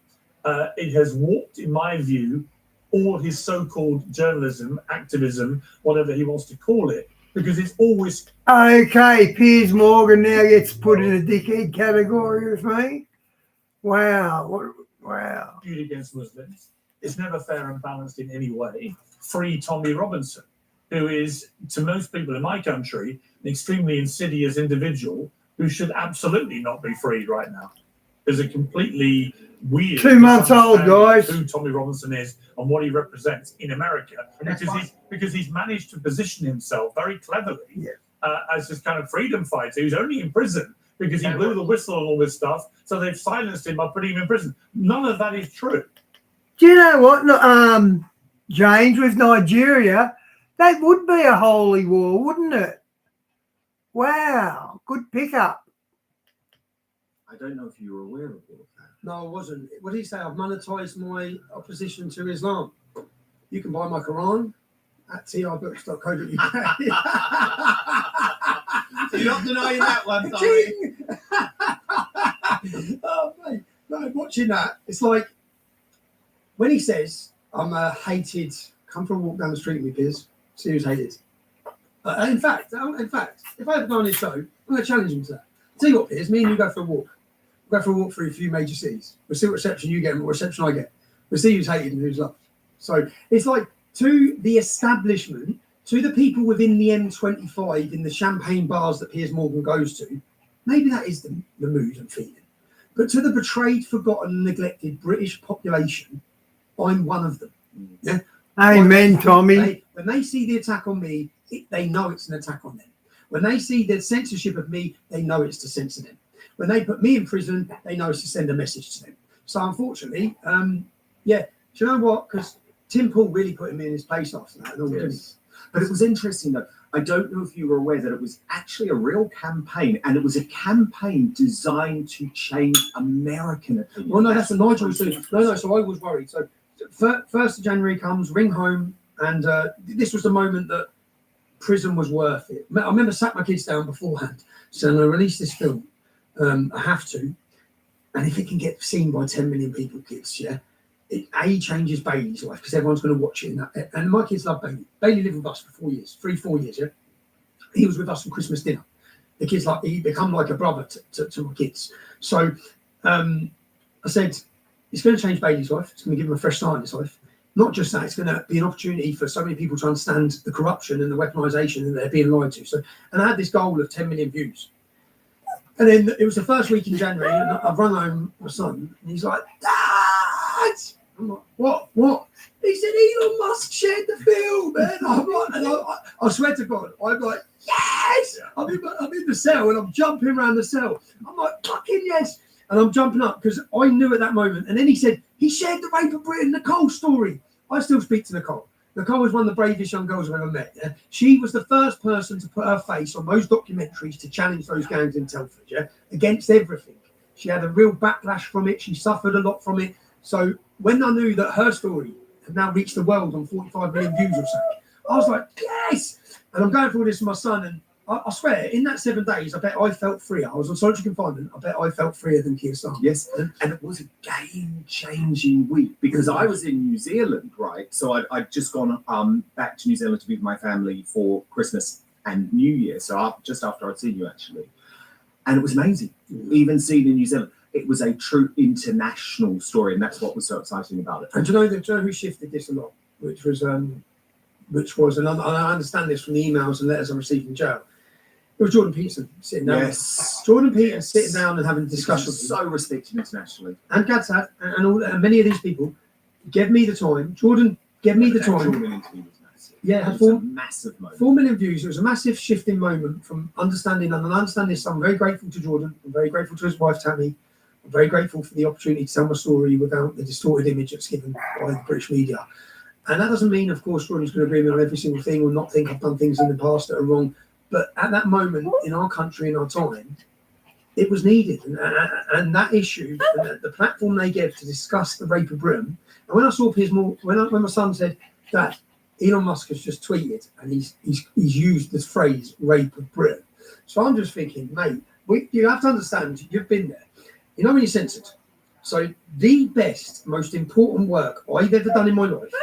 It has warped, in my view, all his so-called journalism, activism, whatever he wants to call it, because it's always... Okay, Piers Morgan now gets put in a dickhead category with me. Wow. Wow. skewed against Muslims. It's never fair and balanced in any way. Free Tommy Robinson, who is, to most people in my country, an extremely insidious individual who should absolutely not be freed right now. There's a completely weird 2 months old, guys. Who Tommy Robinson is and what he represents in America, because he's managed to position himself very cleverly as this kind of freedom fighter who's only in prison because he blew the whistle and all this stuff. So they've silenced him by putting him in prison. None of that is true. Do you know what, James, with Nigeria, that would be a holy war, wouldn't it? Wow, good pickup. I don't know if you were aware of all of that. No, I wasn't. What did he say? I've monetized my opposition to Islam. You can buy my Quran at trbooks.co.uk. So you're not denying that one, Tommy. Oh, mate. No, watching that, it's like when he says, I'm a hated, come for a walk down the street with me, Piers, see who's hated. In fact, if I ever go on his show, I'm going to challenge him to that. Tell you what, Piers, me and you go for a walk. We'll go for a walk through a few major cities. We'll see what reception you get and what reception I get. We'll see who's hated and who's loved. So it's like to the establishment, to the people within the M25 in the champagne bars that Piers Morgan goes to, maybe that is the mood I'm feeling. But to the betrayed, forgotten, neglected British population, I'm one of them. Yeah. Amen, Tommy. When they see the attack on me, they know it's an attack on them. When they see the censorship of me, they know it's to censor them. When they put me in prison, they know it's to send a message to them. So unfortunately, do you know what? Because Tim Pool really put him in his place after that. Yes. But it was interesting, though. I don't know if you were aware that it was actually a real campaign, and it was a campaign designed to change American opinion. Well, no, that's what Nigel was doing. No, so I was worried. So 1st of January comes, ring home, and this was the moment that prison was worth it. I remember sat my kids down beforehand, saying, I release this film. I have to. And if it can get seen by 10 million people, kids, it changes Bailey's life because everyone's going to watch it. And my kids love Bailey. Bailey lived with us for 4 years, 4 years, He was with us on Christmas dinner. The kids, he become like a brother to my kids. So I said, it's going to change Bailey's life. It's going to give him a fresh start in his life. Not just that, it's going to be an opportunity for so many people to understand the corruption and the weaponisation and they're being lied to. And I had this goal of 10 million views. And then it was the first week in January, and I've run home my son, and he's like, Dad! I'm like, what? He said, Elon Musk shared the film, man. I'm like, and I swear to God, I'm like, yes! I'm in the cell, and I'm jumping around the cell. I'm like, fucking yes! And I'm jumping up, because I knew at that moment. And then he said, he shared the Rape of Britain, Nicole story. I still speak to Nicole. Nicole was one of the bravest young girls I've ever met. Yeah? She was the first person to put her face on those documentaries to challenge those gangs in Telford, against everything. She had a real backlash from it. She suffered a lot from it. So when I knew that her story have now reached the world on 45 million views or so. I was like, yes! And I'm going through all this with my son, and I swear, in that 7 days, I bet I felt freer. I was on solitary confinement. I bet I felt freer than Keir Starmer. Yes, and it was a game-changing week because I was in New Zealand, right? So I'd just gone back to New Zealand to be with my family for Christmas and New Year. So just after I'd seen you, actually. And it was amazing. Even seeing in New Zealand, it was a true international story, and that's what was so exciting about it. And do you know who shifted this a lot? Which was, and I understand this from the emails and letters I received from jail. It was Jordan Peterson sitting down. Yes. Jordan Peterson sitting down and having a discussion. So respected internationally. And Gadsad and many of these people gave me the time. Jordan gave me the time. Jordan interview was massive. Yeah, it was a massive moment. 4 million views. It was a massive shifting moment from understanding, and I understand this. I'm very grateful to Jordan. I'm very grateful to his wife, Tammy. I'm very grateful for the opportunity to tell my story without the distorted image that's given by the British media. And that doesn't mean, of course, Jordan's going to agree with me on every single thing or not think I've done things in the past that are wrong. But at that moment in our country, in our time, it was needed. And that issue, and the platform they gave to discuss the rape of Britain. And when I saw Piers Morgan, when my son said that Elon Musk has just tweeted and he's used this phrase rape of Britain. So I'm just thinking, mate, you have to understand, you've been there. You know when you're censored. So the best, most important work I've ever done in my life,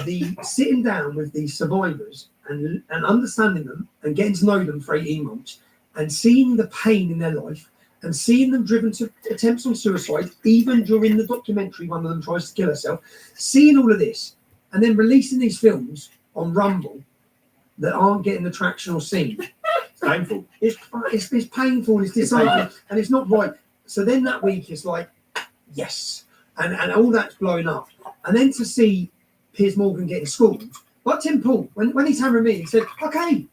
the sitting down with these survivors and understanding them and getting to know them for 18 months and seeing the pain in their life and seeing them driven to attempts on suicide, even during the documentary, one of them tries to kill herself, seeing all of this and then releasing these films on Rumble that aren't getting the traction or seen. It's painful. It's painful and it's disheartening and it's not right. So then that week it's like, yes. And all that's blowing up. And then to see Piers Morgan getting schooled, like Tim Pool, when he's hammering me, he said, okay,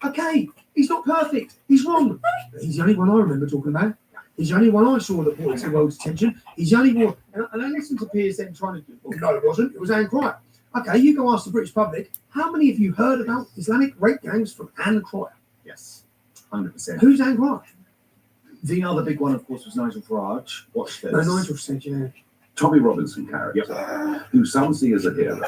he's not perfect, he's wrong. But he's the only one I remember talking about. He's the only one I saw that brought it to the world's attention. He's the only one. And I listened to Piers then trying to do, well, no, it wasn't. It was Anne Cryer. Okay, you go ask the British public, how many of you heard about Islamic rape gangs from Anne Cryer? Yes, 100%. Who's Anne Cryer? The other big one, of course, was Nigel Farage. Watch this. No, Nigel said, yeah. Tommy Robinson character, who some see as a hero.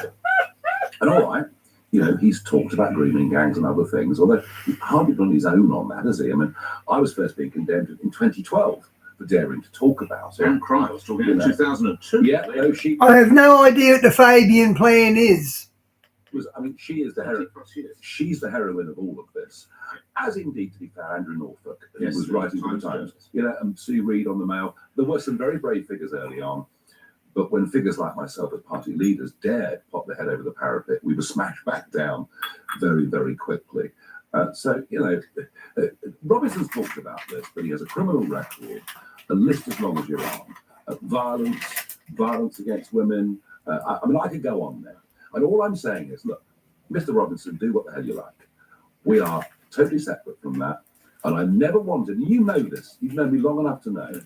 And all right, you know, he's talked about grooming gangs and other things, although he's hardly done his own on that, has he? I mean, I was first being condemned in 2012 for daring to talk about it. Anne Cryer was talking in 2002. Yeah, no, I have no idea what the Fabian plan is. She is the heroine. She's the heroine of all of this. As indeed, to be fair, Andrew Norfolk, who was writing for the Times, and Sue Reed on the Mail. There were some very brave figures early on, but when figures like myself as party leaders dared pop their head over the parapet, we were smashed back down very, very quickly. Robinson's talked about this, but he has a criminal record, a list as long as your arm, violence against women. I could go on there. And all I'm saying is, look, Mr. Robinson, do what the hell you like. We are totally separate from that. And I never wanted, and you know this, you've known me long enough to know,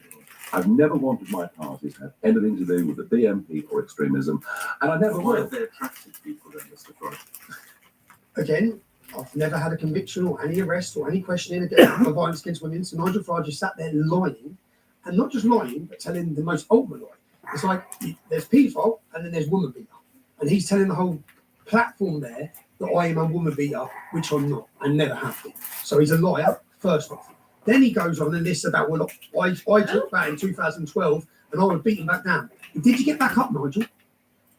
I've never wanted my parties to have anything to do with the BNP or extremism. And I never will. They're attractive people then, Mr. Farage. Again, I've never had a conviction or any arrest or any questioning of violence against women. So Nigel Farage just sat there lying, and not just lying, but telling the most ultimate lie. It's like there's paedophile and then there's woman beater. And he's telling the whole platform there that I am a woman beater, which I'm not. I never have been. So he's a liar, first off. Then he goes on and lists about, well, I took that in 2012 and I was beaten back down. Did you get back up, Nigel?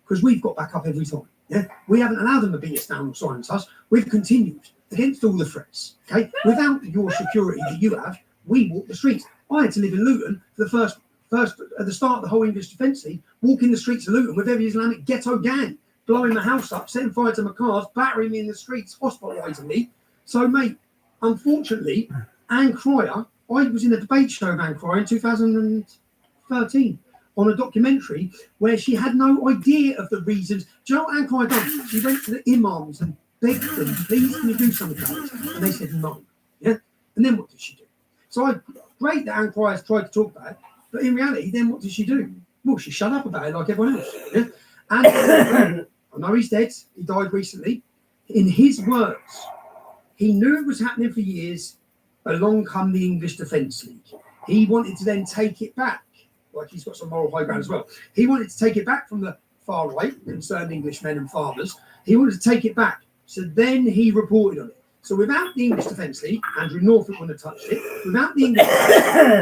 Because we've got back up every time. Yeah, we haven't allowed them to beat us down or silence us. We've continued against all the threats. Okay, without your security that you have, we walk the streets. I had to live in Luton for the first at the start of the whole English Defence League, walking the streets of Luton with every Islamic ghetto gang, blowing my house up, setting fire to my cars, battering me in the streets, hospitalising me. So, mate, unfortunately, Anne Cryer, I was in a debate show of Anne Cryer in 2013 on a documentary where she had no idea of the reasons. Do you know what Anne Cryer done? She went to the imams and begged them, please can you do something about it? And they said no. Yeah. And then what did she do? So great that Anne Cryer tried to talk about it, but in reality, then what did she do? Well, she shut up about it like everyone else. Yeah? And I know he's dead. He died recently. In his words, he knew it was happening for years. Along come the English Defence League. He wanted to then take it back. Like he's got some moral high ground as well. He wanted to take it back from the far right concerned Englishmen and farmers. He wanted to take it back. So then he reported on it. So without the English Defence League, Andrew Norfolk wouldn't have touched it. Without the English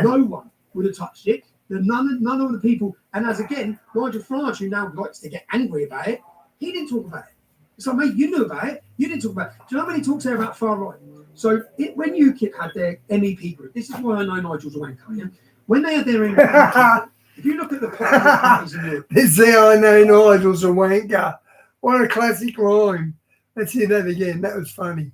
no one would have touched it. None of the people, and as again, Nigel Farage, who now likes to get angry about it, he didn't talk about it. So, mate, you knew about it. You didn't talk about it. Do you know how many talks there about far right? So when UKIP had their MEP group, this is why I know Nigel's a wanker. Yeah? When they had their MEP group, if you look at the popular parties in Europe, This is how I know Nigel's a wanker. What a classic line. Let's hear that again. That was funny.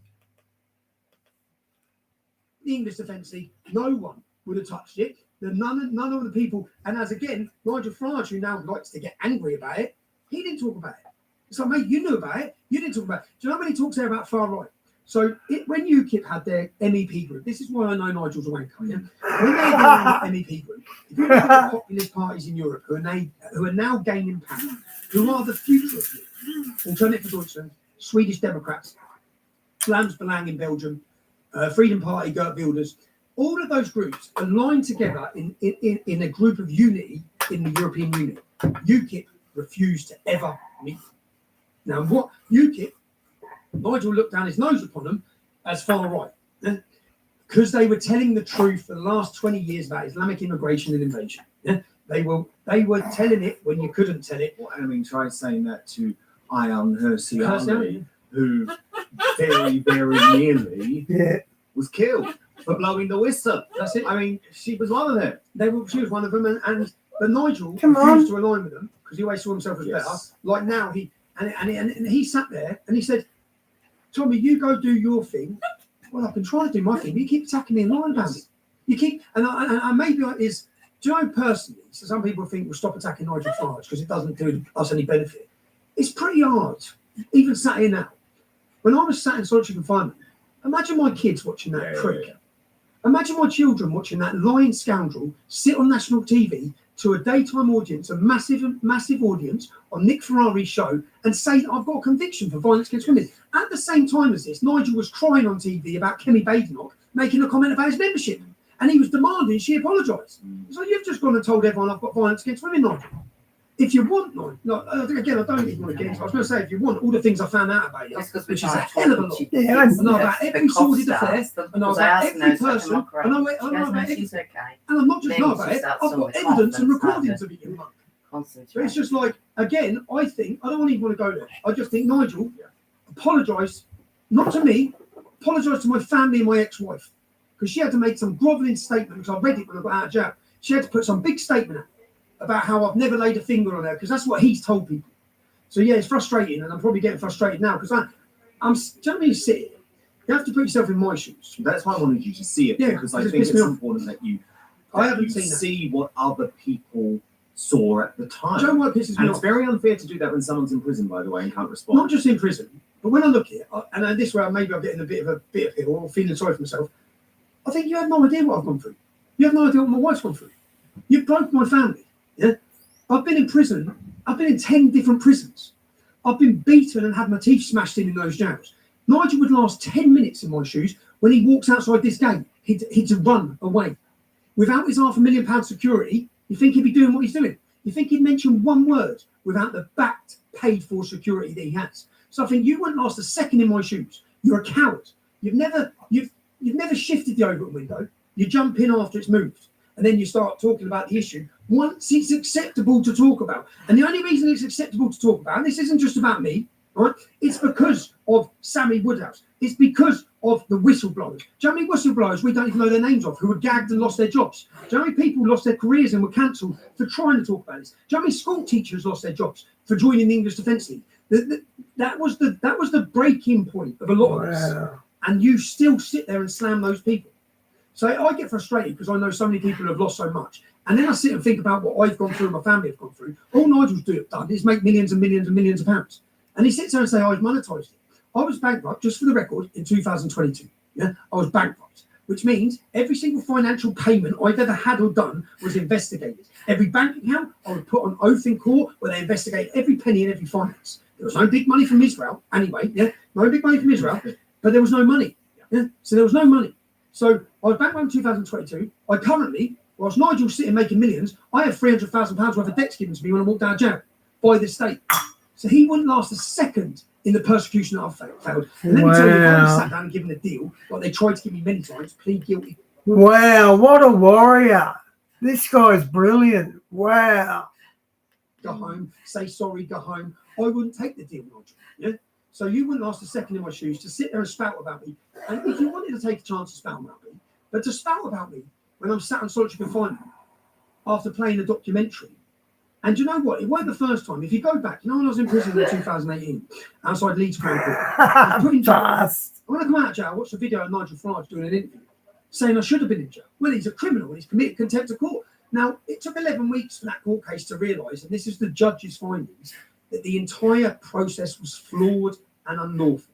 the English Defence League, no one would have touched it. None of the people, and as again, Nigel Farage, who now likes to get angry about it, he didn't talk about it. So, mate, you knew about it. You didn't talk about it. Do you know how many talks there about far right? So when UKIP had their MEP group, this is why I know Nigel's a wanker. Yeah? When they had their MEP group, if you look at the populist parties in Europe who are now gaining power, who are the future of Europe, Alternative for Deutschland, Swedish Democrats, Vlaams Belang in Belgium, Freedom Party, Geert Wilders, all of those groups aligned together in a group of unity in the European Union. UKIP refused to ever meet. Now, what UKIP, Nigel looked down his nose upon them as far right, because they were telling the truth for the last 20 years about Islamic immigration and invasion. Yeah? They were telling it when you couldn't tell it. Well, I mean, try saying that to Ayaan Hirsi Ali, who very, very nearly was killed for blowing the whistle. That's it. I mean, she was one of them. She was one of them, but Nigel Come refused on. to align with them because he always saw himself as Yes. better. Like now, he sat there and he said, "Tommy, you go do your thing. Well, I've been trying to do my thing. You keep attacking me and lying about it. You keep and maybe it is. Do you know personally? So some people think we'll stop attacking Nigel Farage because it doesn't do us any benefit. It's pretty hard. Even sat here now, when I was sat in solitary confinement, imagine my kids watching that prick. Yeah. Imagine my children watching that lying scoundrel sit on national TV to a daytime audience, a massive audience on Nick Ferrari's show, and say that I've got a conviction for violence against women. At the same time as this, Nigel was crying on TV about Kemi Badenoch making a comment about his membership, and he was demanding she apologise. So you've just gone and told everyone I've got violence against women, Nigel. If you want, again, I don't even want to get into it. I was going to say, if you want all the things I found out about you, which is a hell of a lot. Yeah, I I know about every sordid affair, I know about every person, I know about every, she's okay. and I'm not just Maybe know about she's it, I've outside got with evidence and confidence, recordings of it. You know. But Concentrate. it's just like, again, I think, I don't even want to go there. I just think, Nigel, apologise, not to me, apologise to my family and my ex-wife, because she had to make some grovelling statement, because I read it when I got out of jail. She had to put some big statement out about how I've never laid a finger on her, because that's what he's told people. So yeah, it's frustrating, and I'm probably getting frustrated now, because I'm just me sit here. You have to put yourself in my shoes. That's why I wanted you to see it, Yeah, because I because think it's it's pissed me off. important that you I haven't you seen that. see what other people saw at the time. Do you know what pisses And me it's off? very unfair to do that when someone's in prison, by the way, and can't respond. Not just in prison, but when I look at it, and this way maybe I'm getting a bit of it, or feeling sorry for myself. I think you have no idea what I've gone through. You have no idea what my wife's gone through. You've broken my family. Yeah, I've been in prison. I've been in 10 different prisons. I've been beaten and had my teeth smashed in those jails. Nigel would last 10 minutes in my shoes. When he walks outside this gate, he'd run away. Without his £500,000 security, you think he'd be doing what he's doing? You think he'd mention one word without the backed, paid-for security that he has? So I think you wouldn't last a second in my shoes. You're a coward. You've never shifted the open window. You jump in after it's moved, and then you start talking about the issue once it's acceptable to talk about. And the only reason it's acceptable to talk about, and this isn't just about me, right? It's because of Sammy Woodhouse. It's because of the whistleblowers. Do you know how many whistleblowers we don't even know their names of who were gagged and lost their jobs? Do you know how many people lost their careers and were cancelled for trying to talk about this? Do you know how many school teachers lost their jobs for joining the English Defence League? That was the breaking point of a lot of us. And you still sit there and slam those people. So I get frustrated because I know so many people have lost so much. And then I sit and think about what I've gone through and my family have gone through. All Nigel's done is make millions and millions and millions of pounds. And he sits there and says, I've monetised it. I was bankrupt, just for the record, in 2022. Yeah, I was bankrupt, which means every single financial payment I've ever had or done was investigated. Every bank account I would put on oath in court where they investigate every penny and every finance. There was no big money from Israel anyway. Yeah, no big money from Israel, but there was no money. Yeah, so there was no money. So I was bankrupt in 2022. I currently, whilst Nigel's sitting making millions, I have £300,000 worth of debts given to me when I walked out of jail. by the state. So he wouldn't last a second in the persecution that I've failed. And let me tell you, if I was sat down and given a deal, like they tried to give me many times, plead guilty. Wow, what a warrior. This guy's brilliant. Wow. Go home, say sorry, go home. I wouldn't take the deal, Nigel. Yeah? So you wouldn't last a second in my shoes to sit there and spout about me. And if you wanted to take a chance to spout about me, but to spout about me when I'm sat on solitary confinement after playing a documentary. And you know what? It wasn't the first time. If you go back, you know when I was in prison in 2018, outside Leeds Crown Court, I was put in jail. When I come out of jail, I watched a video of Nigel Farage doing an interview saying I should have been in jail. Well, he's a criminal and he's committed contempt of court. Now, it took 11 weeks for that court case to realise, and this is the judge's findings, that the entire process was flawed and unlawful.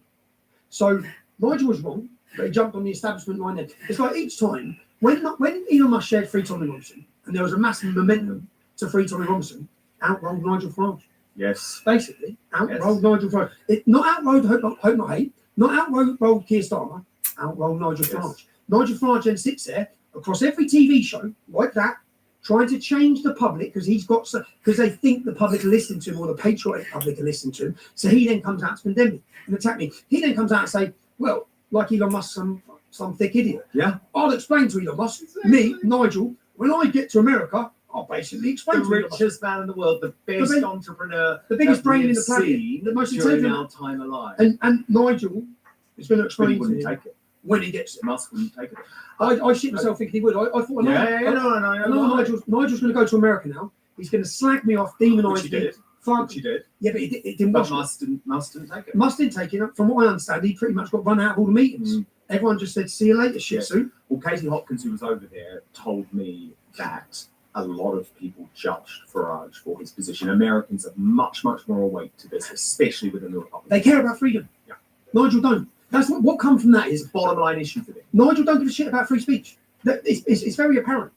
So Nigel was wrong, but he jumped on the establishment line there. It's like each time, when Elon Musk shared free Tommy Robinson, and there was a massive momentum to free Tommy Robinson, outrolled Nigel Farage. Yes. Basically, outrolled Nigel Farage. Not outrolled Hope Not Hate, not outrolled Keir Starmer, outrolled Nigel Farage. Nigel Farage then sits there across every TV show like that, trying to change the public because they think the public are listening to him or the patriotic public are listening to him. So he then comes out to condemn me and attack me. He then comes out and say, well, like Elon Musk, some thick idiot. Yeah. I'll explain to Elon Musk, me, Nigel, when I get to America, I'll basically explain The to Elon Musk. richest man in the world, the best entrepreneur, the biggest that brain we've in the planet, seen the most during intelligent. our time alive. And Nigel is going to But explain he to wouldn't me take it. when he gets there. Musk wouldn't take it. I shit myself thinking he would. I thought, Nigel's going to go to America now. He's going to slag me off, demonise me. Which he did. Yeah, but it didn't But wash Musk didn't take it. Musk didn't take it. From what I understand, he pretty much got run out of all the meetings. Everyone just said, see you later, shit suit. Well, Katie Hopkins, who was over there, told me that a lot of people judged Farage for his position. Americans are much, much more awake to this, especially within the Republic. They care about freedom. Yeah. Nigel don't. That's what come from that is It's a bottom line issue for them. Nigel don't give a shit about free speech. It's very apparent.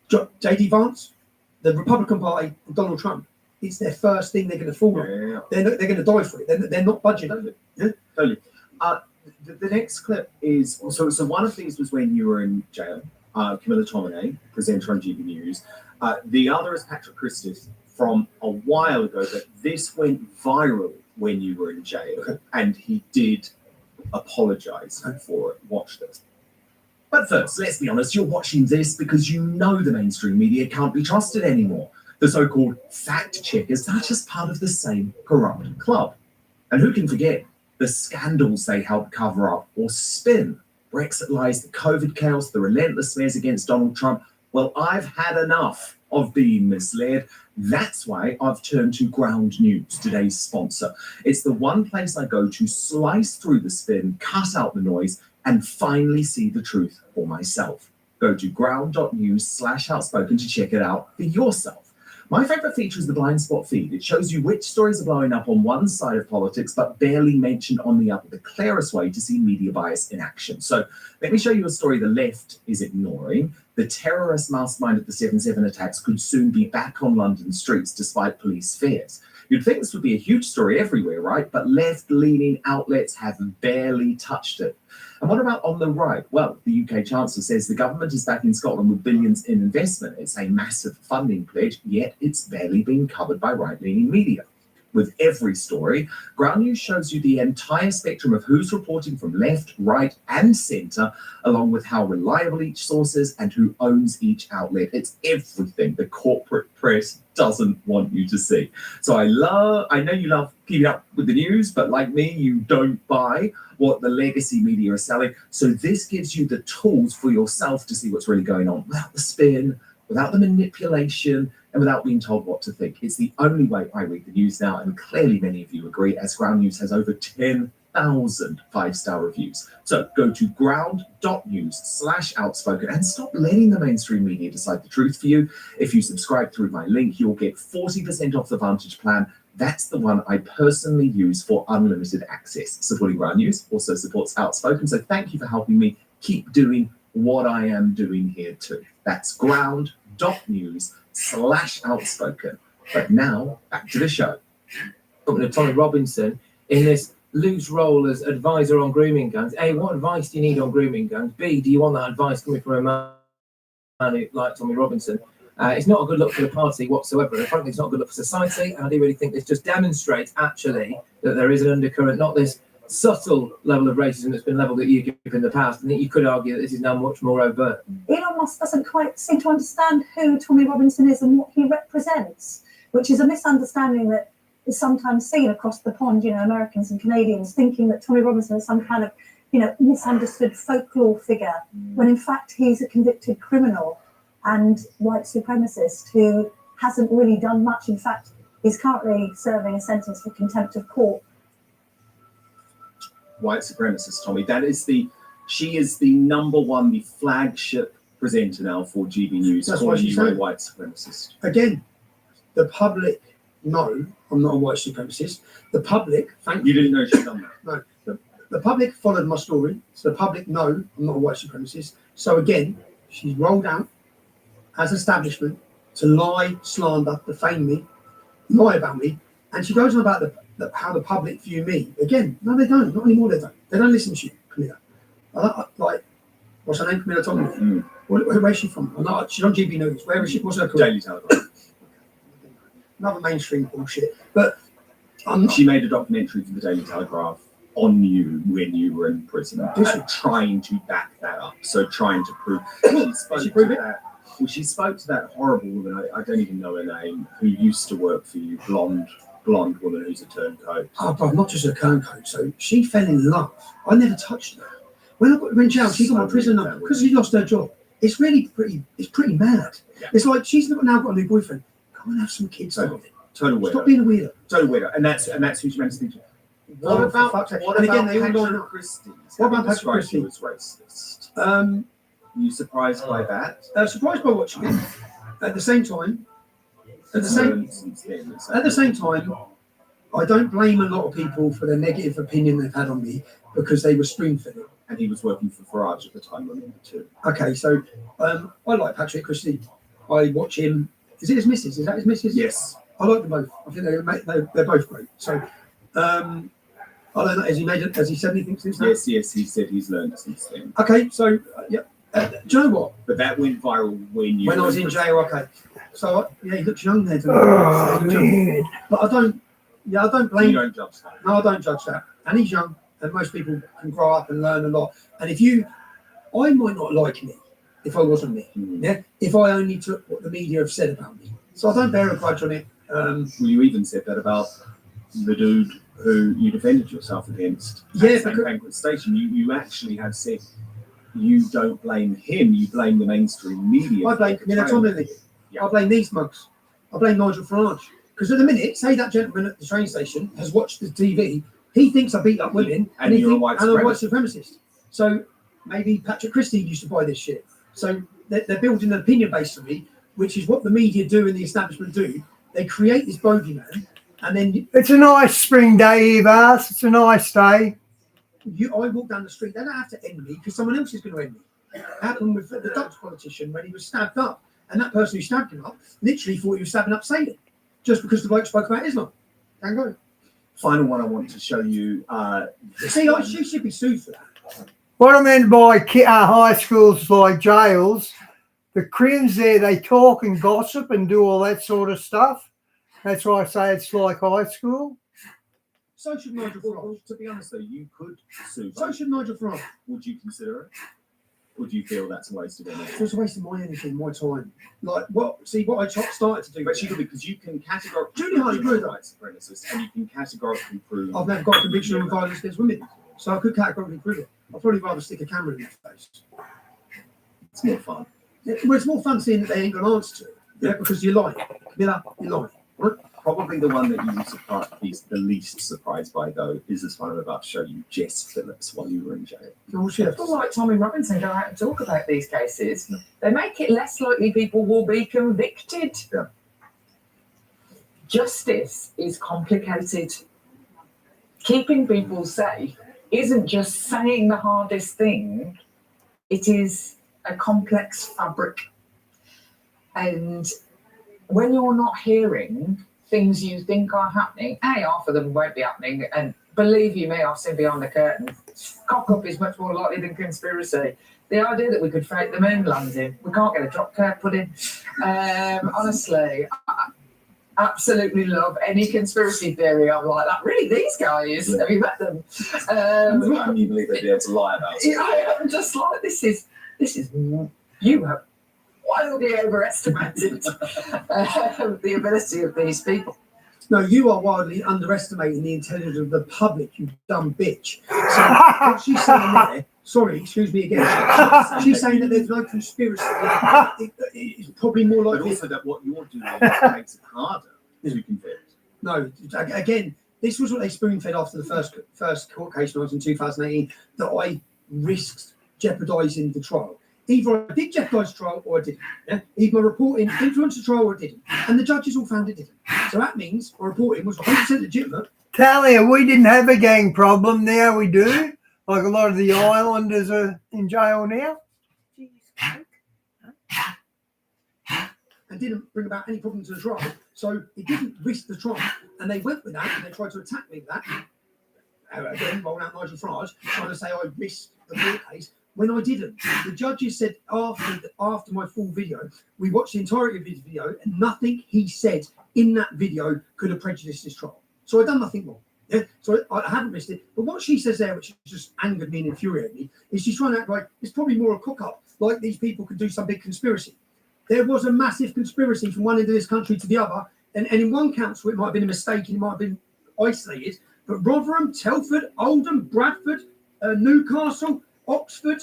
J.D. Vance, the Republican Party, and Donald Trump, it's their first thing they're going to fall on. Yeah. They're going to die for it. They're not budging. Totally. The next clip is so one of these was when you were in jail. Camilla Tominay, presenter on GB News. The other is Patrick Christis from a while ago, but this went viral when you were in jail, and he did apologize for it. Watch this. But first, let's be honest, you're watching this because you know the mainstream media can't be trusted anymore. The so-called fact checkers are just part of the same corrupt club. And who can forget the scandals they helped cover up or spin? Brexit lies, the COVID chaos, the relentless smears against Donald Trump. Well, I've had enough of being misled. That's why I've turned to Ground News, today's sponsor. It's the one place I go to slice through the spin, cut out the noise, and finally see the truth for myself. Go to ground.news/outspoken to check it out for yourself. My favorite feature is the blind spot feed. It shows you which stories are blowing up on one side of politics, but barely mentioned on the other, the clearest way to see media bias in action. So let me show you a story the left is ignoring. The terrorist mastermind of the 7/7 attacks could soon be back on London streets despite police fears. You'd think this would be a huge story everywhere, right? But left-leaning outlets have barely touched it. And what about on the right? Well, the UK Chancellor says the government is back in Scotland with billions in investment. It's a massive funding pledge, yet it's barely been covered by right-leaning media. With every story, Ground News shows you the entire spectrum of who's reporting from left, right, and centre, along with how reliable each source is and who owns each outlet. It's everything the corporate press doesn't want you to see. So I know you love keeping up with the news, but like me, you don't buy what the legacy media are selling. So this gives you the tools for yourself to see what's really going on without the spin, without the manipulation, and without being told what to think. It's the only way I read the news now, and clearly many of you agree, as Ground News has over 10,000 five-star reviews. So go to ground.news/outspoken and stop letting the mainstream media decide the truth for you. If you subscribe through my link, you'll get 40% off the Vantage plan. That's the one I personally use for unlimited access. Supporting Ground News also supports Outspoken, so thank you for helping me keep doing what I am doing here too. That's ground.news/outspoken. But now, back to the show. Talking to Tommy Robinson in this loose role as advisor on grooming guns. A, what advice do you need on grooming guns? B, do you want that advice coming from a man like Tommy Robinson? It's not a good look for the party whatsoever. And frankly, it's not a good look for society. And I do really think this just demonstrates actually that there is an undercurrent, not this subtle level of racism that's been levelled at you in the past. I think you could argue that this is now much more overt. Elon Musk doesn't quite seem to understand who Tommy Robinson is and what he represents, which is a misunderstanding that is sometimes seen across the pond. You know, Americans and Canadians thinking that Tommy Robinson is some kind of, you know, misunderstood folklore figure, when in fact he's a convicted criminal and white supremacist who hasn't really done much. In fact, he's currently serving a sentence for contempt of court. White supremacist, Tommy. She is the number one, the flagship presenter now for GB News. That's why she's you a saying. white supremacist. Again, the public know I'm not a white supremacist. The public, You didn't know she'd done that. No, the public followed my story, so the public know I'm not a white supremacist. So again, she's rolled out as establishment to lie, slander, defame me, lie about me, and she goes on about how the public view me. Again, no, they don't. Not anymore. They don't. They don't listen to you, Camilla. Like, what's her name? Camilla Tomlin. Where's she from? She's on GB News. Where is she? What's her career? Daily Telegraph. Another mainstream bullshit. But She made a documentary for the Daily Telegraph on you when you were in prison, trying to back that up. So trying to prove. She spoke to that horrible woman. I don't even know her name, who used to work for you, blonde woman who's a turncoat. Oh, but not just a turncoat. So she fell in love. I never touched her. When I got in jail, she got my prison number because she lost her job. It's really pretty. It's pretty mad. Yeah. It's like she's now got a new boyfriend. Come and have some kids. Total weirdo. Stop being a weirdo. Total weirdo. And that's who she meant to speak to. What about Patrick Christie? What about Patrick Christie? Was racist. Were you surprised by that? Surprised by watching it. At the same time, I don't blame a lot of people for the negative opinion they've had on me because they were spoon-fed it. And he was working for Farage at the time, remember, too. Okay, so I like Patrick Christie. I watch him. Is it his missus? Is that his missus? Yes. I like them both. I think they're both great. So I don't know. Has he said anything since then? Yes, he said he's learned since then. Okay, so yeah. Do you know what? But that went viral when I was in jail. Okay, so yeah, he looks young there. Oh, man. But I don't blame. You don't judge that. No, I don't judge that. And he's young, and most people can grow up and learn a lot. And I might not like me if I wasn't me. Yeah, if I only took what the media have said about me. So I don't bear a grudge on it. Well, you even said that about the dude who you defended yourself against. Yeah, at St. Pancras Station. You actually have said you don't blame him. You blame the mainstream media. I blame Camilla Tomlin. Yeah. I blame these mugs. I blame Nigel Farage. Because at the minute, say that gentleman at the train station has watched the TV, he thinks I beat up women, and he you're thinks I'm a white supremacist. So maybe Patrick Christie used to buy this shit. So they're building an opinion base on me, which is what the media do and the establishment do. They create this bogeyman, and then It's a nice spring day, Evas. It's a nice day. I walk down the street. They don't have to end me because someone else is going to end me. It happened with the Dutch politician when he was stabbed up, and that person who stabbed him up literally thought he was stabbing up Satan, just because the bloke spoke about Islam. Can go. Final one I want to show you. She should be sued for that. What I meant by high schools like jails, the crims there, they talk and gossip and do all that sort of stuff. That's why I say it's like high school. So should Nigel Farage. Well, to be honest, though, you could sue. So should Nigel Farage. Would you consider it? Would you feel that's a waste of energy? It's a waste of my energy, my time. Like what I started to do. But you could, because you can categorically Julie Hartley prove proved white supremacist, and you can categorically prove. I've never got a conviction on violence against women, so I could categorically prove it. I'd probably rather stick a camera in their face. It's more fun. It's more fun seeing that they ain't got an answer to it. Yeah, because you're lying. Camilla, you're lying. Right? Probably the one that you were the least surprised by, though, is this one I'm about to show you, Jess Phillips, while you were in jail. Oh, shit. People like Tommy Robinson go out and talk about these cases. They make it less likely people will be convicted. Yeah. Justice is complicated. Keeping people safe isn't just saying the hardest thing. It is a complex fabric. And when you're not hearing things you think are happening, half of them won't be happening, and believe you me, I've seen behind the curtain. Cock up is much more likely than conspiracy. The idea that we could fake the moon landing, we can't get a drop curve put in. Honestly, I absolutely love any conspiracy theory. I'm like that. Really, these guys? Have you met them? Can you believe they'd be able to lie about it? I am just like, this is you have wildly overestimated the ability of these people. No, you are wildly underestimating the intelligence of the public, you dumb bitch. So what she's saying there, sorry, excuse me again, she's saying that there's no conspiracy. It's probably more But likely. also that what you're doing makes it harder to convict. No, again, this was what they spoon-fed after the first court case when I was in 2018, that I risked jeopardising the trial. Either I did jeopardise the trial or I didn't. Yeah? Either my reporting influenced the trial or I didn't. And the judges all found it didn't. So that means my reporting was 100% legitimate. Talia, we didn't have a gang problem. Now we do. Like a lot of the islanders are in jail now. And didn't bring about any problems to the trial. So it didn't risk the trial. And they went with that and they tried to attack me with that. Again, rolling out Nigel Farage, trying to say I risked the court case. When I didn't, the judges said after my full video, we watched the entirety of his video, and nothing he said in that video could have prejudiced his trial. So I've done nothing wrong. Yeah, so I haven't missed it. But what she says there, which just angered me and infuriated me, is she's trying to act like it's probably more a cook-up, like these people could do some big conspiracy. There was a massive conspiracy from one end of this country to the other, and in one council it might have been a mistake, and it might have been isolated. But Rotherham, Telford, Oldham, Bradford, Newcastle, Oxford,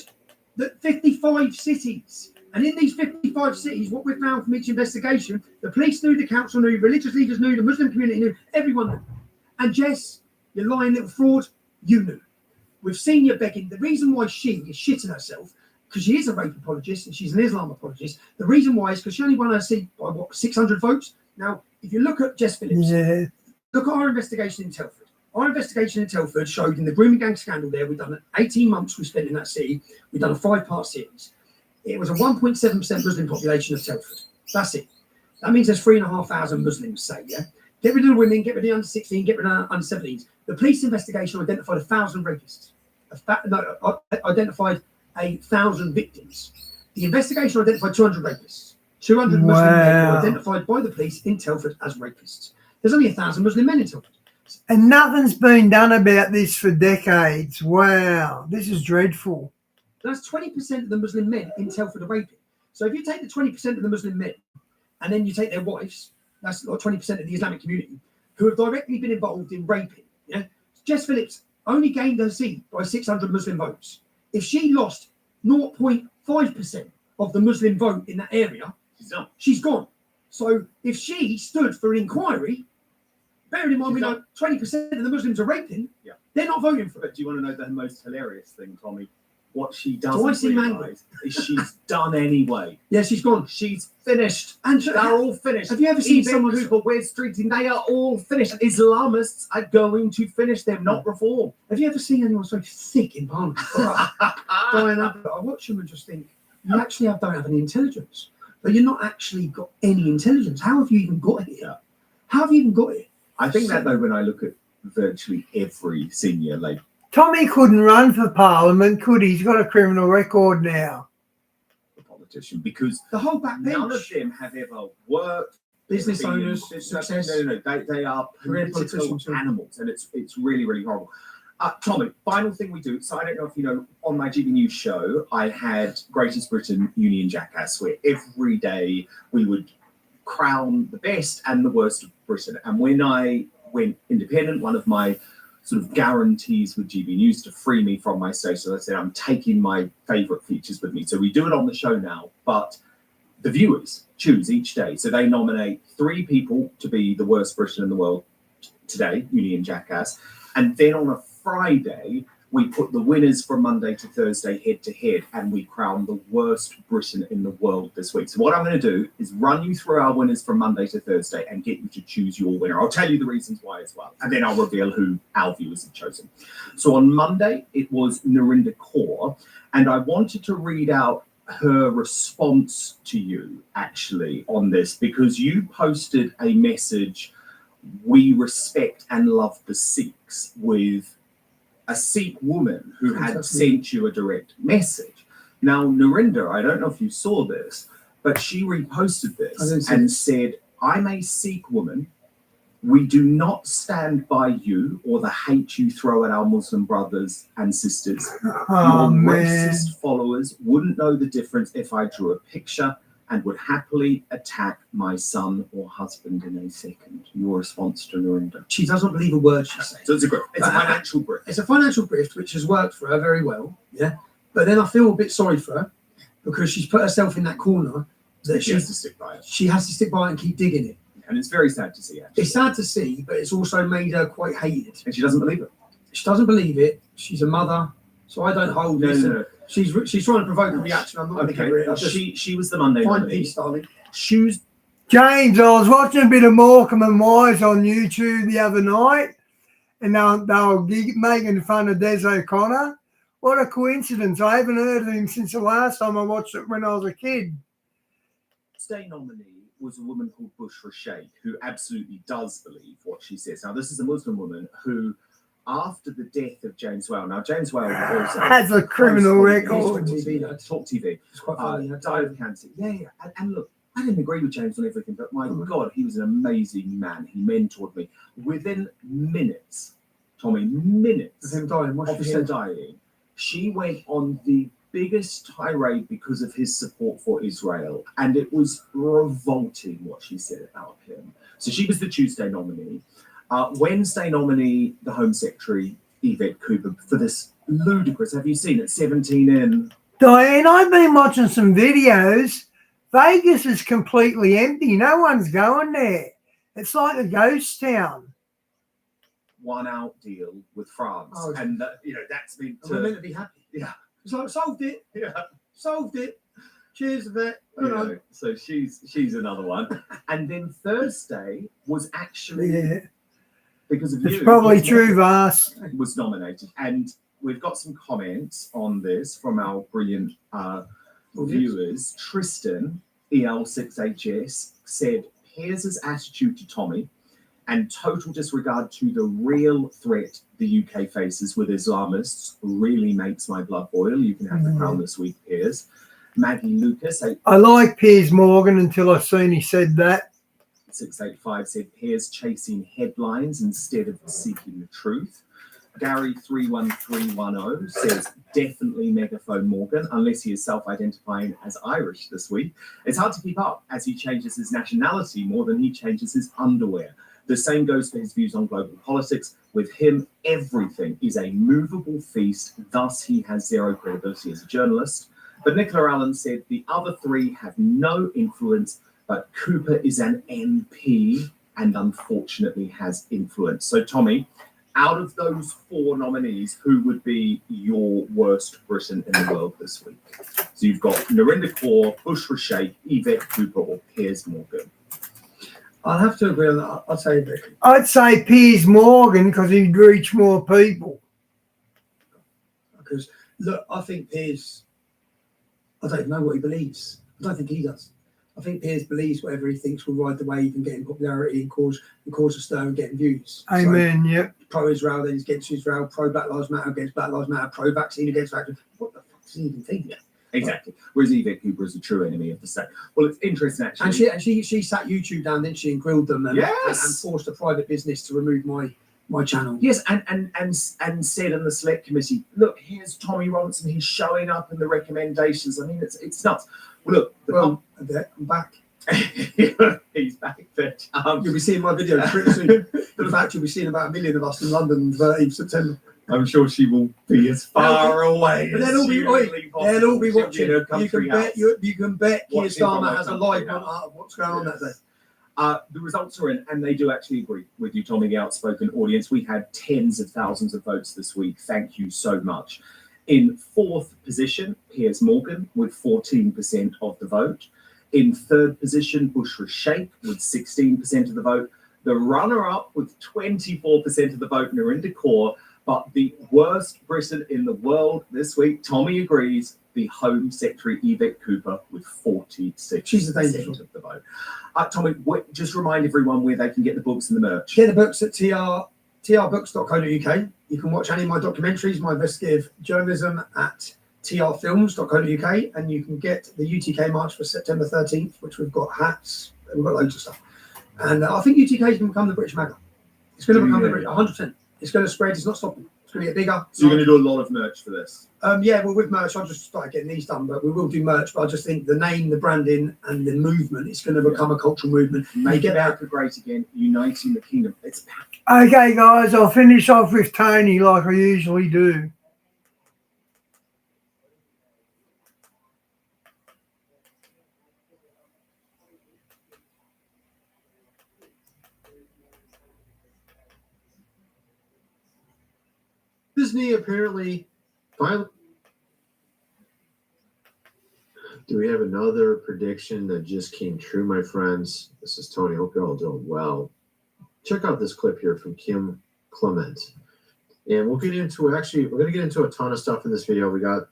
the 55 cities. And in these 55 cities, what we found from each investigation, the police knew, the council knew, religious leaders knew, the Muslim community knew, everyone knew. And Jess, you lying little fraud, you knew. We've seen you begging. The reason why she is shitting herself, because she is a rape apologist and she's an Islam apologist, the reason why is because she only won her seat by, 600 votes? Now, if you look at Jess Phillips, look at our investigation in Telford. Our investigation in Telford showed in the grooming gang scandal there, we've done 18 months we spent in that city. We've done a 5-part series. It was a 1.7% Muslim population of Telford. That's it. That means there's 3,500 Muslims, say, yeah? Get rid of the women, get rid of the under 16, get rid of the under 17s. The police investigation identified 1,000 rapists. Identified 1,000 victims. The investigation identified 200 rapists. 200 Muslim men were identified by the police in Telford as rapists. There's only 1,000 Muslim men in Telford. And nothing's been done about this for decades. Wow, this is dreadful. That's 20% of the Muslim men in Telford are raping. So if you take the 20% of the Muslim men and then you take their wives, that's like 20% of the Islamic community who have directly been involved in raping. Yeah, Jess Phillips only gained her seat by 600 Muslim votes. If she lost 0.5% of the Muslim vote in that area, she's gone. So if she stood for an inquiry, bearing in mind we know 20% of the Muslims are raping, they're not voting for it. But do you want to know the most hilarious thing, Tommy? What she Do I doesn't see realise is she's done anyway. Yeah, she's gone. She's finished. And They're all finished. Have you ever seen Even someone who's got weird streeting? They are all finished. Islamists are going to finish them, not reform. Have you ever seen anyone so thick in Parliament? I watch them and just think, you actually don't have any intelligence. But you're not actually got any intelligence. How have you even got it here? How have you even got it? I think that though, when I look at virtually every senior Labour Tommy couldn't run for Parliament, could he? He's got a criminal record now. politician, because The whole back bench. none of them have ever worked. Business been in owners, business- success. No. They are Career political politicians. animals, and it's really, really horrible. Tommy, final thing we do. So I don't know if you know, on my GB News show, I had Greatest Britain Union Jackass, where every day we would crown the best and the worst of Britain. And when I went independent, one of my sort of guarantees with GB News to free me from my station, I said, I'm taking my favourite features with me. So we do it on the show now, but the viewers choose each day. So they nominate 3 people to be the worst Britain in the world today, Union Jackass. And then on a Friday, we put the winners from Monday to Thursday head to head, and we crown the worst Britain in the world this week. So what I'm going to do is run you through our winners from Monday to Thursday and get you to choose your winner. I'll tell you the reasons why as well, and then I'll reveal who our viewers have chosen. So on Monday, it was Narinder Kaur, and I wanted to read out her response to you actually on this, because you posted a message we respect and love the Sikhs with a Sikh woman who had sent you a direct message. Now, Narinder, I don't know if you saw this, but she reposted this and said, I'm a Sikh woman. We do not stand by you or the hate you throw at our Muslim brothers and sisters. Oh, Your man. racist followers wouldn't know the difference if I drew a picture and would happily attack my son or husband in a second. Your response to Narinder. She doesn't believe a word she says. So it's a grift. It's a financial grift. It's a financial grift, which has worked for her very well. Yeah. But then I feel a bit sorry for her because she's put herself in that corner that She has to stick by it. she has to stick by it and keep digging it. And it's very sad to see, actually. It's sad to see, but it's also made her quite hated. And she doesn't believe it. She doesn't believe it. She's a mother, so I don't hold this. No. She's trying to provoke a reaction. I'm not going to give her it. I'll just She was the Monday find nominee. peace, darling. Shoes. James, I was watching a bit of Morecambe and Wise on YouTube the other night, and they were making fun of Des O'Connor. What a coincidence. I haven't heard of him since the last time I watched it when I was a kid. Stay nominee was a woman called Bushra Sheikh, who absolutely does believe what she says. Now, this is a Muslim woman who, after the death of James Whale, now James Whale also Has a criminal record. Talk TV, It's quite funny. died of cancer. Yeah. And look, I didn't agree with James on everything, but my God, he was an amazing man. He mentored me. Within minutes, Tommy, minutes Of him dying. What of she him said. dying, she went on the biggest tirade because of his support for Israel, and it was revolting what she said about him. So she was the Tuesday nominee. Wednesday nominee, the Home Secretary, Yvette Cooper, for this ludicrous, have you seen it, 17 in? Diane, I've been watching some videos. Vegas is completely empty. No one's going there. It's like a ghost town. One out deal with France. Oh, and, that's been We're meant to be happy. Yeah. It's like, solved it. Yeah. Solved it. Cheers, Yvette. You know, so she's another one. And then Thursday was actually, Yeah. because of you. It's probably was true, Vast. was nominated. And we've got some comments on this from our brilliant viewers. Tristan, EL6HS, said, Piers' attitude to Tommy and total disregard to the real threat the UK faces with Islamists really makes my blood boil. You can have the crown this week, Piers. Maggie Lucas, I like Piers Morgan until I seen he said that. 685 said Piers chasing headlines instead of seeking the truth. Gary 31310 says definitely Megaphone Morgan, unless he is self-identifying as Irish this week. It's hard to keep up as he changes his nationality more than he changes his underwear. The same goes for his views on global politics. With him, everything is a movable feast. Thus, he has zero credibility as a journalist. But Nicola Allen said the other three have no influence, but Cooper is an MP and unfortunately has influence. So, Tommy, out of those four nominees, who would be your worst Briton in the world this week? So you've got Narinder Kaur, Bushra Sheikh, Yvette Cooper, or Piers Morgan. I'll have to agree on that. I'll say Vic. I'd say Piers Morgan because he'd reach more people. Because, look, I think Piers, I don't know what he believes. I don't think he does. I think Piers believes whatever he thinks will ride the wave and getting popularity and cause a stir and getting views. Amen, yep. So, pro-Israel, then he's against Israel, pro-Black Lives Matter against Black Lives Matter, pro-vaccine against vaccine. What the fuck does he even think? Yeah, exactly. Whereas Yvette Cooper is a true enemy of the state. Well, it's interesting, actually. And she sat YouTube down, didn't she, and grilled them and forced a private business to remove my channel. Yes, and said in the select committee, look, here's Tommy Robinson, he's showing up in the recommendations. I mean, it's nuts. Well, look, I'm back. He's back. But, you'll be seeing my video pretty soon. In fact, you'll be seeing about 1 million of us in London on the 13th September. I'm sure she will be as far away But as they'll all be humanly possible. They'll all be She'll watching. in her country You can bet Keir Watching from Starmer her has a country live house. on of what's going on that day. The results are in, and they do actually agree with you, Tommy, the outspoken audience. We had tens of thousands of votes this week. Thank you so much. In fourth position, Piers Morgan with 14% of the vote. In third position, Bushra Sheikh with 16% of the vote. The runner-up with 24% of the vote, Narinder Kaur. But the worst Briton in the world this week, Tommy agrees, the Home Secretary Yvette Cooper with 46% of the vote. Tommy, just remind everyone where they can get the books and the merch. Get the books at trbooks.co.uk. You can watch any of my documentaries, my investigative journalism at trfilms.co.uk, and you can get the UTK March for September 13th, which we've got hats, we've got loads of stuff. And I think UTK is going to become the British MAGA. It's going to become the British, 100%. It's going to spread, it's not stopping. It's going to get bigger. So you're going to do a lot of merch for this? Yeah, well, with merch, I'll just start getting these done, but we will do merch. But I just think the name, the branding, and the movement is going to become a cultural movement. Make America great again, uniting the kingdom. It's packed. Okay, guys, I'll finish off with Tony like I usually do. Disney apparently finally. Do we have another prediction that just came true, my friends? This is Tony. Hope you're all doing well. Check out this clip here from Kim Clement. And we'll get into, we're going to get into a ton of stuff in this video. We got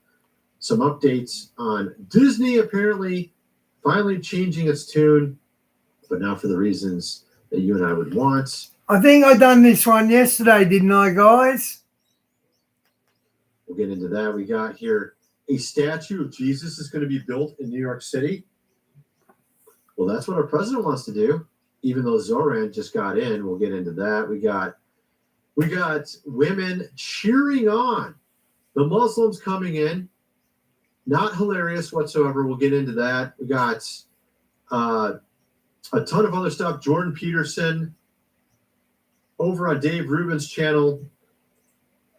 some updates on Disney apparently finally changing its tune, but not for the reasons that you and I would want. I think I done this one yesterday, didn't I, guys? We'll get into that. We got here a statue of Jesus is going to be built in New York City. Well, that's what our president wants to do, even though Zoran just got in. We'll get into that. We got women cheering on the Muslims coming in. Not hilarious whatsoever. We'll get into that. We got a ton of other stuff. Jordan Peterson over on Dave Rubin's channel.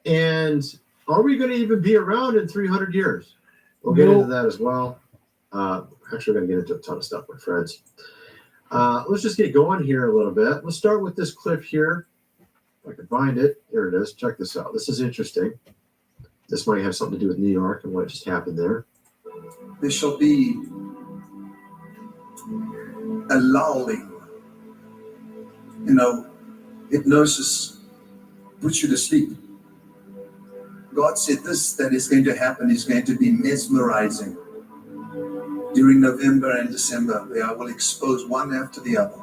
And are we going to even be around in 300 years? We'll get into that as well. Actually, we're going to get into a ton of stuff, my friends. Let's just get going here a little bit. Let's start with this clip here. If I can find it. Here it is. Check this out. This is interesting. This might have something to do with New York and what just happened there. There shall be a lulling. Hypnosis puts you to sleep. God said this that is going to happen is going to be mesmerizing. During November and December, where I will expose one after the other.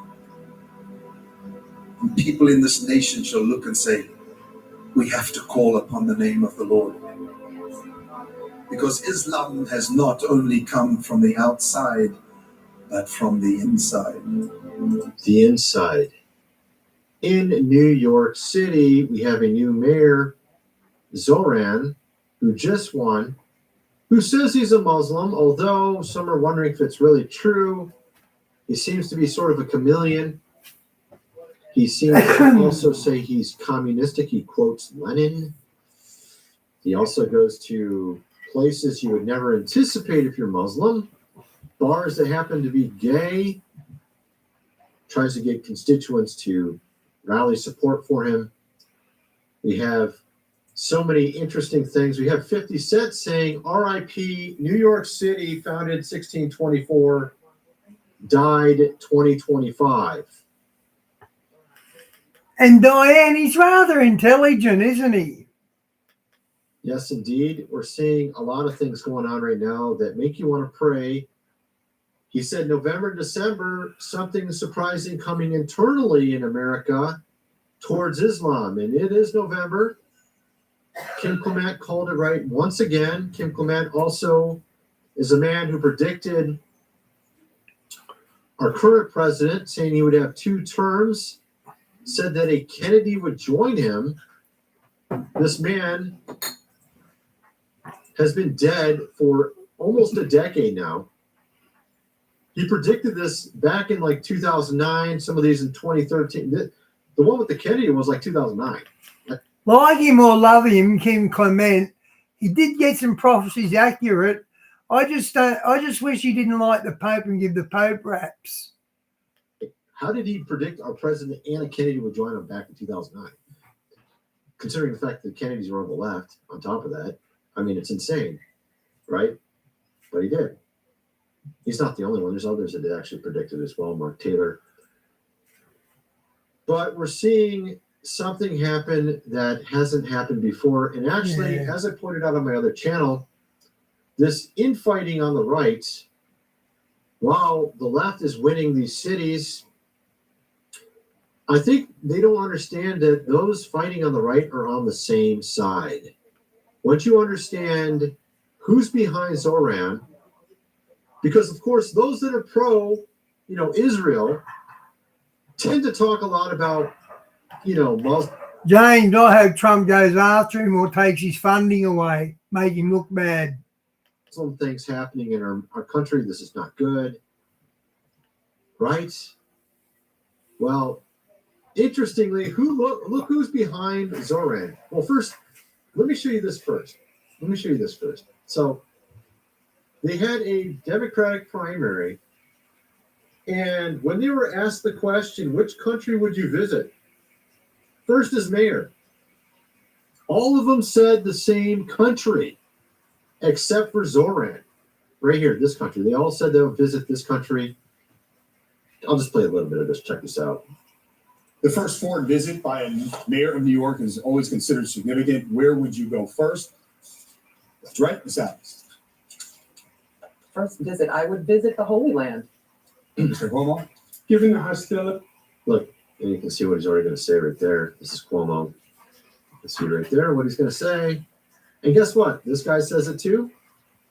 And people in this nation shall look and say, we have to call upon the name of the Lord. Because Islam has not only come from the outside, but from the inside. The inside. In New York City, we have a new mayor, Zoran, who just won, who says he's a Muslim, although some are wondering if it's really true. He seems to be sort of a chameleon. He seems to also say he's communistic. He quotes Lenin. He also goes to places you would never anticipate if you're Muslim, bars that happen to be gay, tries to get constituents to rally support for him. We have so many interesting things. We have 50 Cent saying, R.I.P. New York City, founded 1624, died 2025. And Diane, he's rather intelligent, isn't he? Yes, indeed. We're seeing a lot of things going on right now that make you want to pray. He said November, December, something surprising coming internally in America towards Islam. And it is November. Kim Clement called it right once again. Kim Clement also is a man who predicted our current president, saying he would have 2 terms, said that a Kennedy would join him. This man has been dead for almost a decade now. He predicted this back in like 2009, some of these in 2013. The one with the Kennedy was like 2009. Like him or love him, Kim Clement, he did get some prophecies accurate. I just wish he didn't like the Pope and give the Pope raps. How did he predict our president Anna Kennedy would join him back in 2009? Considering the fact that the Kennedys were on the left, on top of that, I mean, it's insane, right? But he did. He's not the only one. There's others that actually predicted as well, Mark Taylor. But we're seeing something happen that hasn't happened before. And actually, as I pointed out on my other channel, this infighting on the right while the left is winning these cities, I think they don't understand that those fighting on the right are on the same side. Once you understand who's behind Zoran, because of course those that are pro, Israel, tend to talk a lot about, Muslim. James, I hope Trump goes after him or takes his funding away, make him look bad. Some things happening in our country. This is not good, right? Well, interestingly, look who's behind Zoran. Well, first, let me show you this first. So they had a Democratic primary, and when they were asked the question, which country would you visit? First is mayor. All of them said the same country, except for Zoran. Right here, this country. They all said they would visit this country. I'll just play a little bit of this. Check this out. The first foreign visit by a mayor of New York is always considered significant. Where would you go first? That's right, Ms. Adams. First visit, I would visit the Holy Land. Mr. Cuomo? Given the hostility. Look, and you can see what he's already going to say right there. This is Cuomo. You can see right there what he's going to say. And guess what? This guy says it too.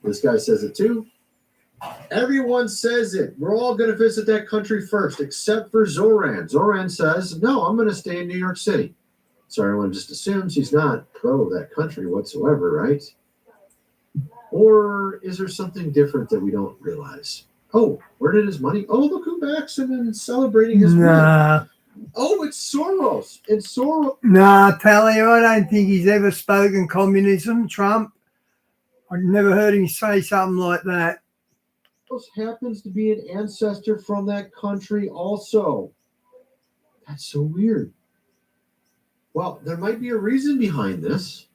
This guy says it too. Everyone says it. We're all going to visit that country first, except for Zoran. Zoran says, no, I'm going to stay in New York City. So everyone just assumes he's not pro that country whatsoever, right? Or is there something different that we don't realize? Oh, where did his money? Oh, look who backs him and celebrating his win. Oh, it's Soros. And Soros. Nah, tell you, I don't think he's ever spoken communism, Trump. I've never heard him say something like that. Happens to be an ancestor from that country also. That's so weird. Well, there might be a reason behind this.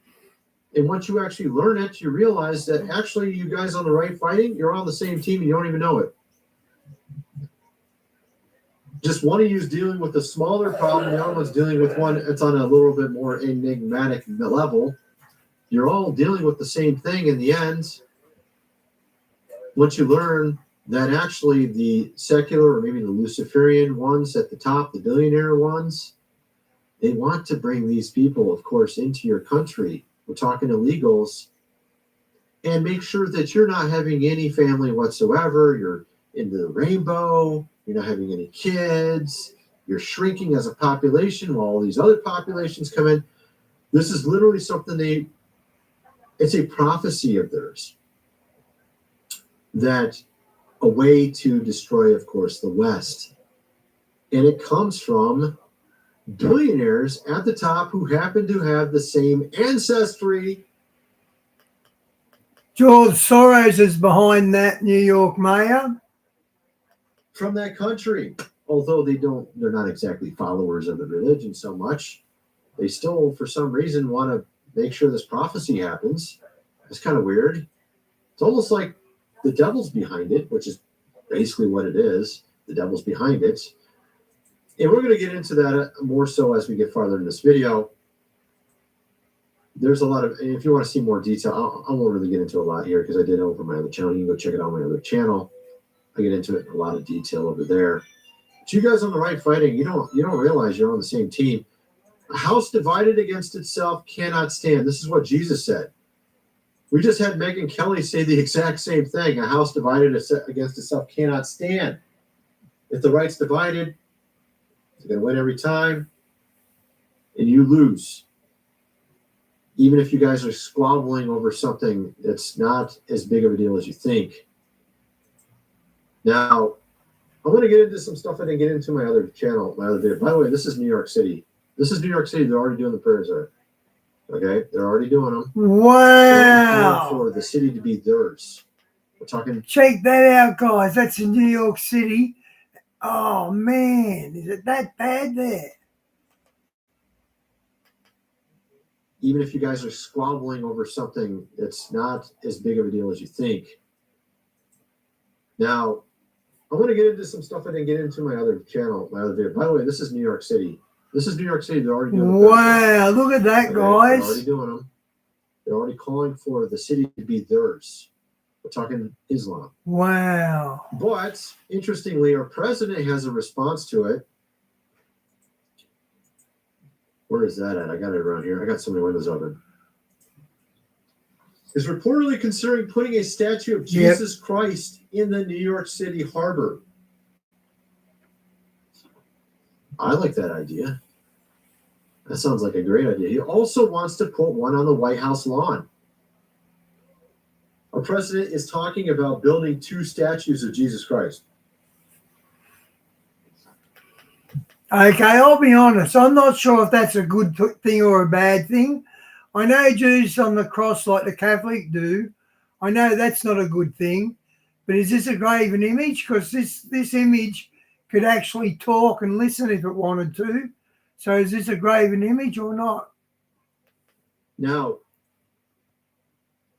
And once you actually learn it, you realize that actually you guys on the right fighting, you're on the same team and you don't even know it. Just one of you is dealing with a smaller problem, the other one's dealing with one that's on a little bit more enigmatic level. You're all dealing with the same thing in the end. Once you learn that actually the secular or maybe the Luciferian ones at the top, the billionaire ones, they want to bring these people, of course, into your country. We're talking illegals, and make sure that you're not having any family whatsoever. You're into the rainbow. You're not having any kids. You're shrinking as a population while all these other populations come in. This is literally something it's a prophecy of theirs. That a way to destroy, of course, the West. And it comes from billionaires at the top who happen to have the same ancestry. George Soros is behind that New York mayor. From that country. Although they're not exactly followers of the religion so much. They still, for some reason, want to make sure this prophecy happens. It's kind of weird. It's almost like the devil's behind it, which is basically what it is. The devil's behind it. And we're going to get into that more so as we get farther in this video. There's a lot of, if you want to see more detail, I won't really get into a lot here because I did over my other channel. You can go check it out on my other channel. I get into it in a lot of detail over there. But you guys on the right fighting, you don't realize you're on the same team. A house divided against itself cannot stand. This is what Jesus said. We just had Megyn Kelly say the exact same thing. A house divided against itself cannot stand. If the right's divided, it's going to win every time, and you lose. Even if you guys are squabbling over something that's not as big of a deal as you think. Now, I'm going to get into some stuff I didn't get into my other channel, my other video. By the way, this is New York City. This is New York City. They're already doing the prayers there. Okay? They're already doing them. Wow. For the city to be theirs. We're talking. Check that out, guys. That's in New York City. Oh, man. Is it that bad there? Even if you guys are squabbling over something that's not as big of a deal as you think. Now, I'm going to get into some stuff I didn't get into my other channel, my other video. By the way, this is New York City. This is New York City. They're already doing the wow, look at that, okay? guys. They're already doing them. They're already calling for the city to be theirs. We're talking Islam. Wow. But interestingly, our president has a response to it. Where is that at? I got it around here. I got so many windows open. Is reportedly considering putting a statue of Jesus Christ in the New York City harbor. I like that idea. That sounds like a great idea. He also wants to put one on the White House lawn. Our president is talking about building 2 statues of Jesus Christ. Okay, I'll be honest. I'm not sure if that's a good thing or a bad thing. I know Jews on the cross like the Catholic do. I know that's not a good thing. But is this a graven image? Because this image could actually talk and listen if it wanted to. So is this a graven image or not? Now,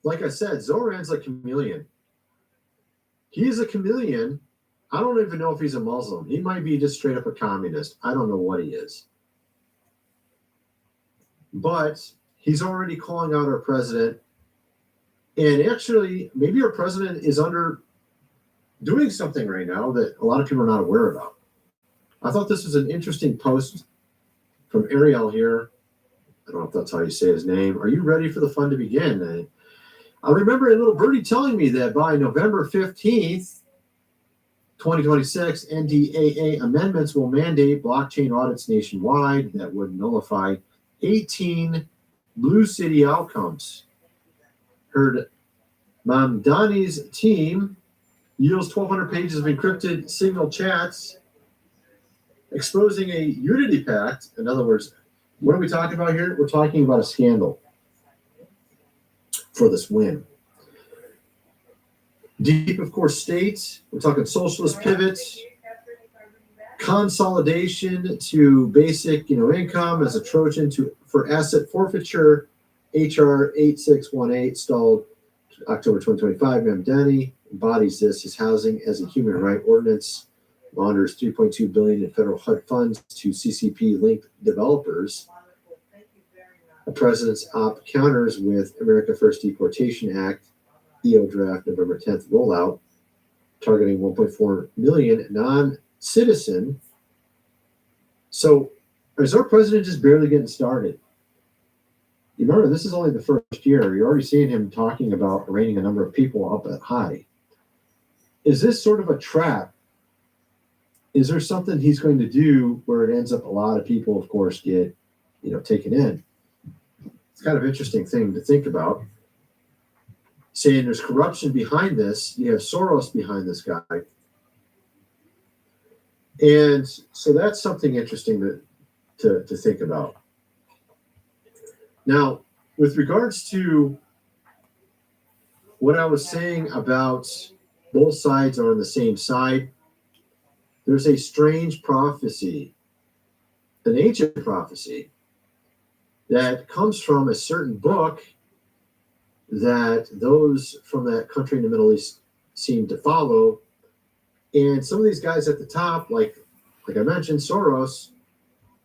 like I said, Zoran's a chameleon. He's a chameleon. I don't even know if he's a Muslim. He might be just straight up a communist. I don't know what he is. But he's already calling out our president. And actually, maybe our president is doing something right now that a lot of people are not aware about. I thought this was an interesting post from Ariel here. I don't know if that's how you say his name. Are you ready for the fun to begin? I remember a little birdie telling me that by November 15th, 2026, NDAA amendments will mandate blockchain audits nationwide that would nullify 18 blue city outcomes. Heard Mamdani's team yields 1,200 pages of encrypted signal chats exposing a unity pact. In other words, what are we talking about here? We're talking about a scandal for this win. Deep, of course, states. We're talking socialist pivots, consolidation to basic, income as a Trojan for asset forfeiture. HR 8618 stalled October 2025. Mamdani embodies this. His housing as a human right ordinance launders $3.2 billion in federal HUD funds to CCP-linked developers. The president's op counters with America First Deportation Act, EO draft November 10th rollout, targeting 1.4 million non-citizen. So is our president just barely getting started? You remember, this is only the first year. You're already seeing him talking about arraigning a number of people up at high. Is this sort of a trap? Is there something he's going to do where it ends up a lot of people, of course, get, taken in? It's kind of an interesting thing to think about. Saying there's corruption behind this. You have Soros behind this guy. And so that's something interesting to think about. Now, with regards to what I was saying about both sides are on the same side, there's a strange prophecy, an ancient prophecy, that comes from a certain book that those from that country in the Middle East seem to follow. And some of these guys at the top, like I mentioned, Soros,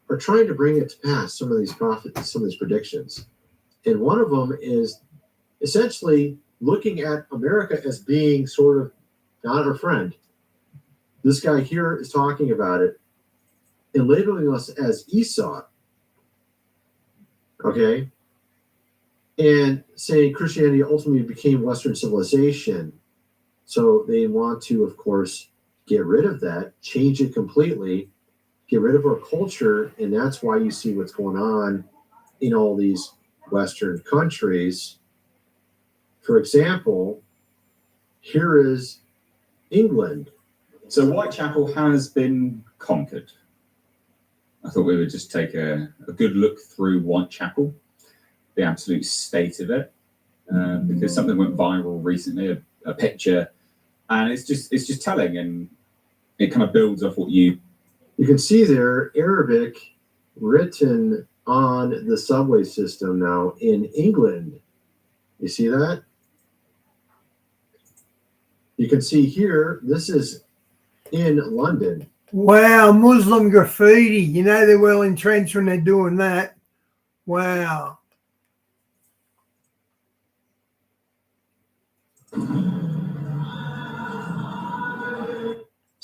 are trying to bring it to pass, some of these predictions. And one of them is essentially looking at America as being sort of not our friend. This guy here is talking about it and labeling us as Esau. Okay? And saying Christianity ultimately became Western civilization. So they want to, of course, get rid of that, change it completely, get rid of our culture. And that's why you see what's going on in all these Western countries. For example, here is England. So Whitechapel has been conquered. I thought we would just take a good look through Whitechapel, the absolute state of it, because something went viral recently, a picture, and it's just telling, and it kind of builds off what you can see there, Arabic written on the subway system now in England. You see that? You can see here, this is in London. Wow, Muslim graffiti. They're well entrenched when they're doing that. Wow.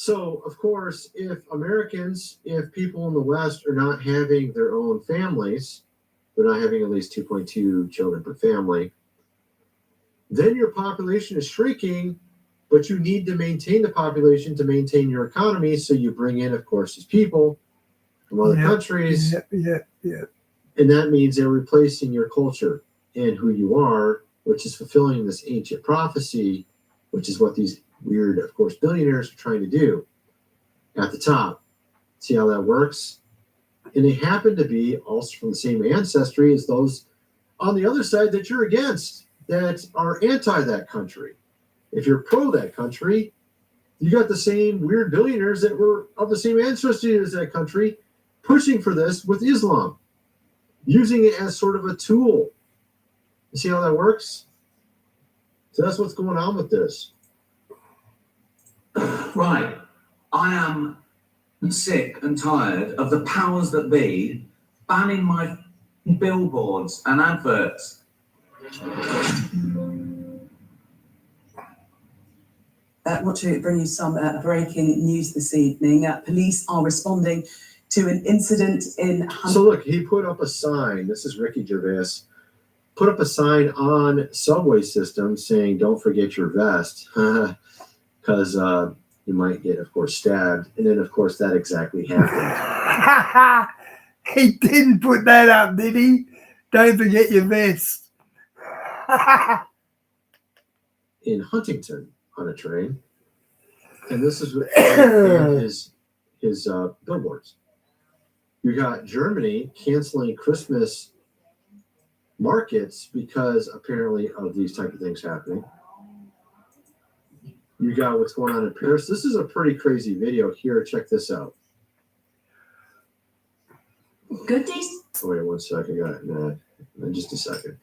So, of course, if people in the West are not having their own families, they're not having at least 2.2 children per family, then your population is shrinking, but you need to maintain the population to maintain your economy. So you bring in, of course, these people from other countries. Yeah. And that means they're replacing your culture and who you are, which is fulfilling this ancient prophecy, which is what these weird, of course, billionaires are trying to do at the top. See how that works? And they happen to be also from the same ancestry as those on the other side that you're against, that are anti that country. If you're pro that country, you got the same weird billionaires that were of the same ancestry as that country pushing for this with Islam, using it as sort of a tool. You see how that works? So that's what's going on with this. Right. I am sick and tired of the powers that be banning my billboards and adverts. Want to bring you some breaking news this evening. Police are responding to an incident in... So look, he put up a sign. This is Ricky Gervais. Put up a sign on subway systems saying, "Don't forget your vest," because you might get, of course, stabbed. And then, of course, that exactly happened. He didn't put that up, did he? Don't forget your vest. In Huntington on a train. And this is his billboards. You got Germany canceling Christmas markets because apparently of these type of things happening. You got what's going on in Paris. This is a pretty crazy video here. Check this out. Good days. Oh, wait 1 second. Got it. Nah, just a second.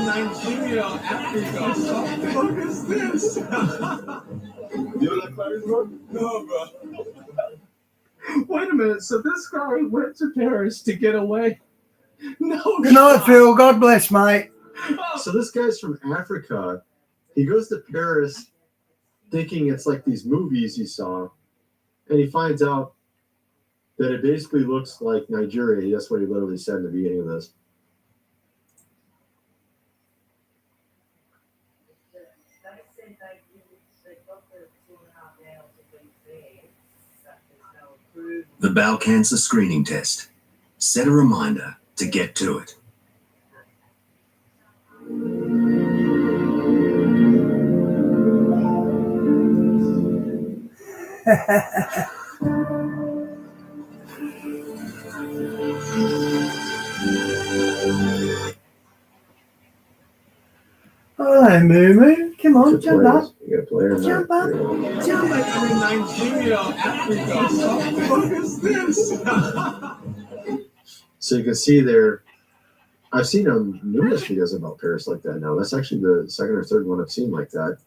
Nigeria, Africa. What the fuck is this? You like Paris, bro? No, bro. Wait a minute. So this guy went to Paris to get away? No. Good night, Phil. God bless, mate. So this guy's from Africa. He goes to Paris thinking it's like these movies he saw, and he finds out that it basically looks like Nigeria. That's what he literally said in the beginning of this. The bowel cancer screening test. Set a reminder to get to it. Hello, Moo Moo. Come on, jump up. You got a player. Jump up. Jump up. Nigeria, Africa. What the fuck is this? So you can see there, I've seen numerous videos about Paris like that now. That's actually the second or third one I've seen like that.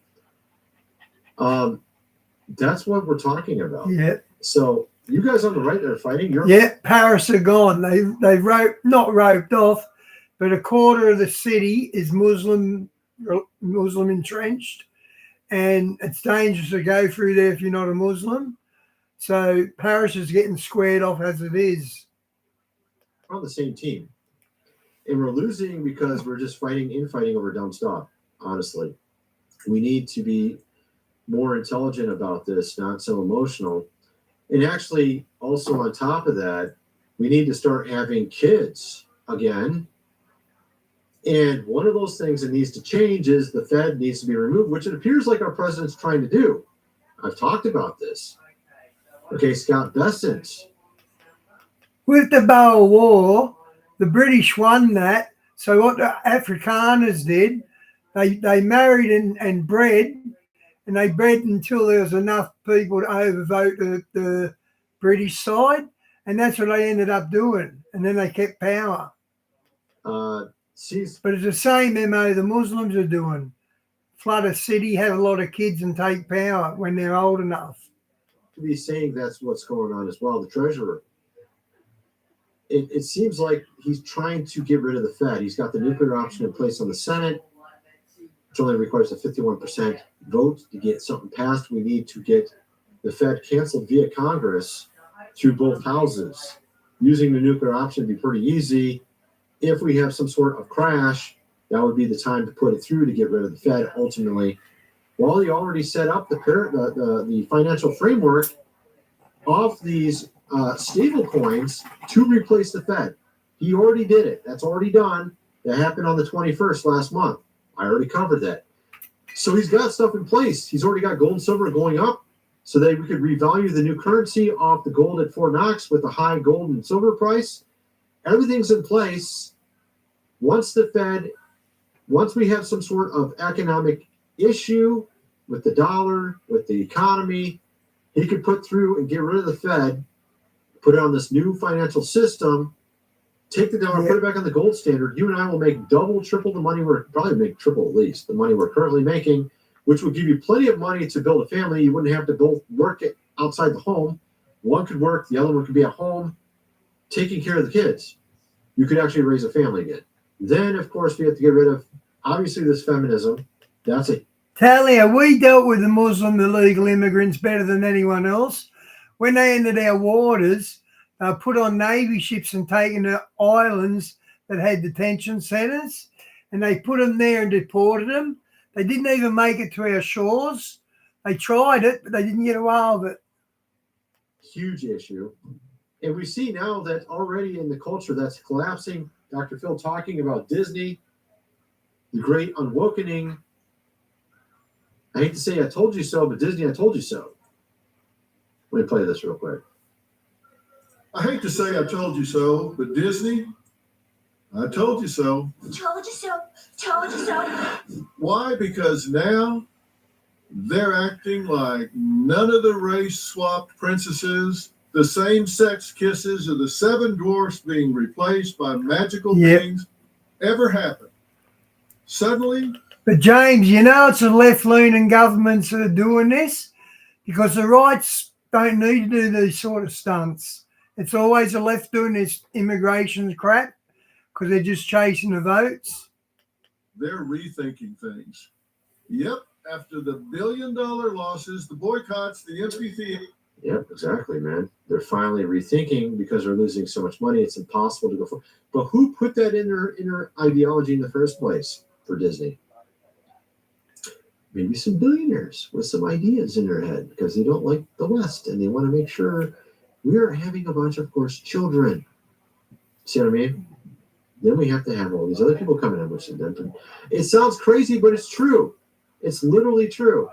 That's what we're talking about. Yeah. So you guys on the right that are fighting, Paris are gone. They not roped off, but a quarter of the city is Muslim entrenched, and it's dangerous to go through there if you're not a Muslim. So Paris is getting squared off as it is. We're on the same team. And we're losing because we're just infighting over dumb stuff, honestly. We need to be more intelligent about this, not so emotional. And actually, also on top of that, we need to start having kids again. And one of those things that needs to change is the Fed needs to be removed, which it appears like our president's trying to do. I've talked about this. Okay, Scott Bessent. With the Boer War, the British won that. So what the Afrikaners did, they married and bred, and they bred until there was enough people to overvote the British side, and that's what they ended up doing. And then they kept power. But it's the same MO the Muslims are doing. Flood a city, have a lot of kids, and take power when they're old enough. To be saying that's what's going on as well. The treasurer. It seems like he's trying to get rid of the Fed. He's got the nuclear option in place on the Senate. which only requires a 51% vote to get something passed. We need to get the Fed canceled via Congress through both houses. Using the nuclear option would be pretty easy. If we have some sort of crash, that would be the time to put it through to get rid of the Fed ultimately. Well, you already set up the financial framework of these stable coins to replace the Fed. He already did it. That's already done. That happened on the 21st last month. I already covered that. So he's got stuff in place. He's already got gold and silver going up so that we could revalue the new currency off the gold at Fort Knox with the high gold and silver price. Everything's in place. Once we have some sort of economic issue with the dollar, with the economy, he could put through and get rid of the Fed, put it on this new financial system, take the dollar, put it back on the gold standard. You and I will make double, triple the money probably make triple at least the money we're currently making, which will give you plenty of money to build a family. You wouldn't have to both work it outside the home. One could work, the other one could be at home taking care of the kids. You could actually raise a family again. Then, of course, we have to get rid of, obviously, this feminism. That's it. Talia, we dealt with the Muslim illegal immigrants better than anyone else. When they entered our waters, they were put on Navy ships and taken to islands that had detention centres, and they put them there and deported them. They didn't even make it to our shores. They tried it, but they didn't get away with it. Huge issue. And we see now that already in the culture that's collapsing. Dr. Phil talking about Disney, the great awakening. I hate to say I told you so, but Disney, I told you so. Let me play this real quick. I hate to say I told you so, but Disney, I told you so. Told you so. Told you so. Why? Because now they're acting like none of the race-swapped princesses, the same-sex kisses of the seven dwarfs being replaced by magical beings ever happened. Suddenly. But James, you know it's the left-leaning governments that are doing this because the rights don't need to do these sort of stunts. It's always the left doing this immigration crap because they're just chasing the votes. They're rethinking things. Yep, after the billion-dollar losses, the boycotts, the empty theater. Yep, exactly, man. They're finally rethinking because they're losing so much money. It's impossible to go for. But who put that in their ideology in the first place for Disney? Maybe some billionaires with some ideas in their head because they don't like the West and they want to make sure we're having a bunch of course, children. See what I mean? Then we have to have all these other people coming in, which is different. It sounds crazy, but it's true. It's literally true.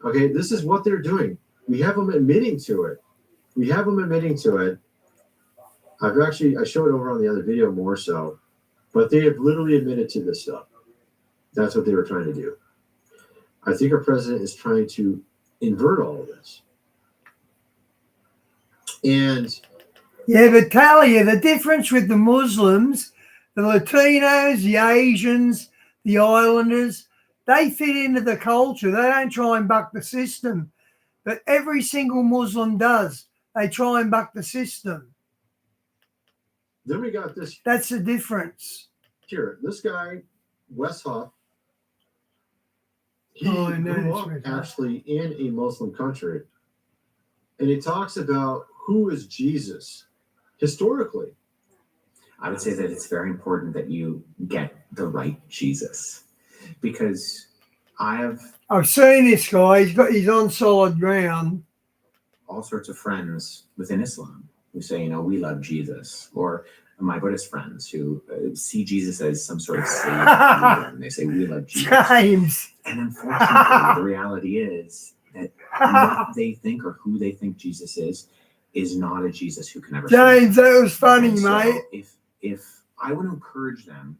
Okay, this is what they're doing. We have them admitting to it. I showed it over on the other video more so, but they have literally admitted to this stuff. That's what they were trying to do. I think our president is trying to invert all of this. And but Talia, the difference with the Muslims, the Latinos, the Asians, the Islanders, they fit into the culture. They don't try and buck the system. But every single Muslim does. They try and buck the system. Then we got this. That's the difference. Here, this guy, Wes Huff, he grew up actually in a Muslim country. And he talks about who is Jesus historically. I would say that it's very important that you get the right Jesus because I've seen this guy. He's on solid ground. All sorts of friends within Islam who say, we love Jesus, or my Buddhist friends who see Jesus as some sort of slave leader, and they say we love Jesus. James. And unfortunately, the reality is that what they think or who they think Jesus is not a Jesus who can ever. James, that was funny, mate. If I want to encourage them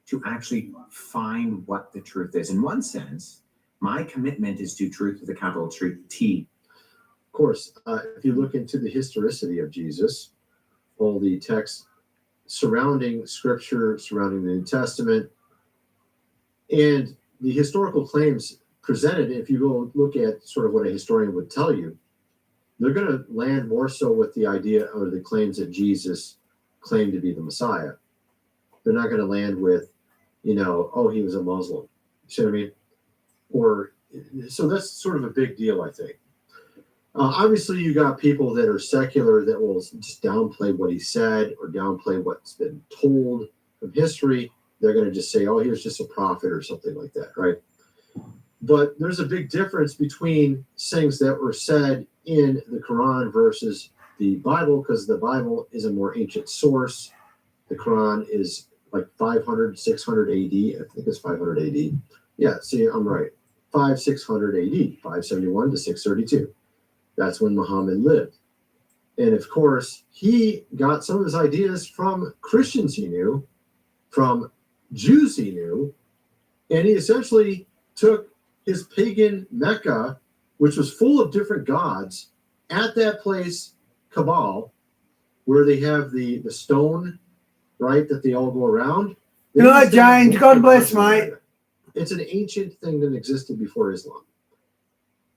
to actually find what the truth is, in one sense, my commitment is to truth with a capital T. Of course, if you look into the historicity of Jesus, all the texts surrounding Scripture, surrounding the New Testament, and the historical claims presented, if you go look at sort of what a historian would tell you, they're going to land more so with the idea or the claims that Jesus claimed to be the Messiah. They're not going to land with, he was a Muslim. You see what I mean? or so that's sort of a big deal, I think. Obviously, you got people that are secular that will just downplay what he said or downplay what's been told from history. They're going to just say, oh, he was just a prophet or something like that, right? But there's a big difference between things that were said in the Quran versus the Bible, because the Bible is a more ancient source. The Quran is like 500, 600 AD. I think it's 500 AD. Yeah, see, I'm right. 600 AD, 571 to 632. That's when Muhammad lived. And of course, he got some of his ideas from Christians he knew, from Jews he knew, and he essentially took his pagan Mecca, which was full of different gods, at that place, Kabul, where they have the stone, right, that they all go around. Good night, James. God bless, mate. It's an ancient thing that existed before Islam.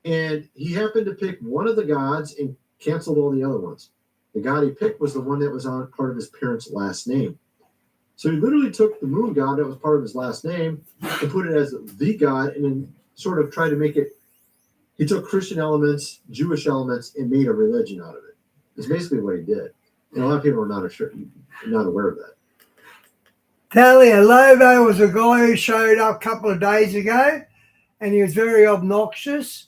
And he happened to pick one of the gods and canceled all the other ones. The god he picked was the one that was on part of his parents' last name. So he literally took the moon god that was part of his last name and put it as the god, and then sort of tried to make it. He took Christian elements, Jewish elements, and made a religion out of it. It's basically what he did. And a lot of people are not aware of that. Talia Lobo was a guy who showed up a couple of days ago, and he was very obnoxious.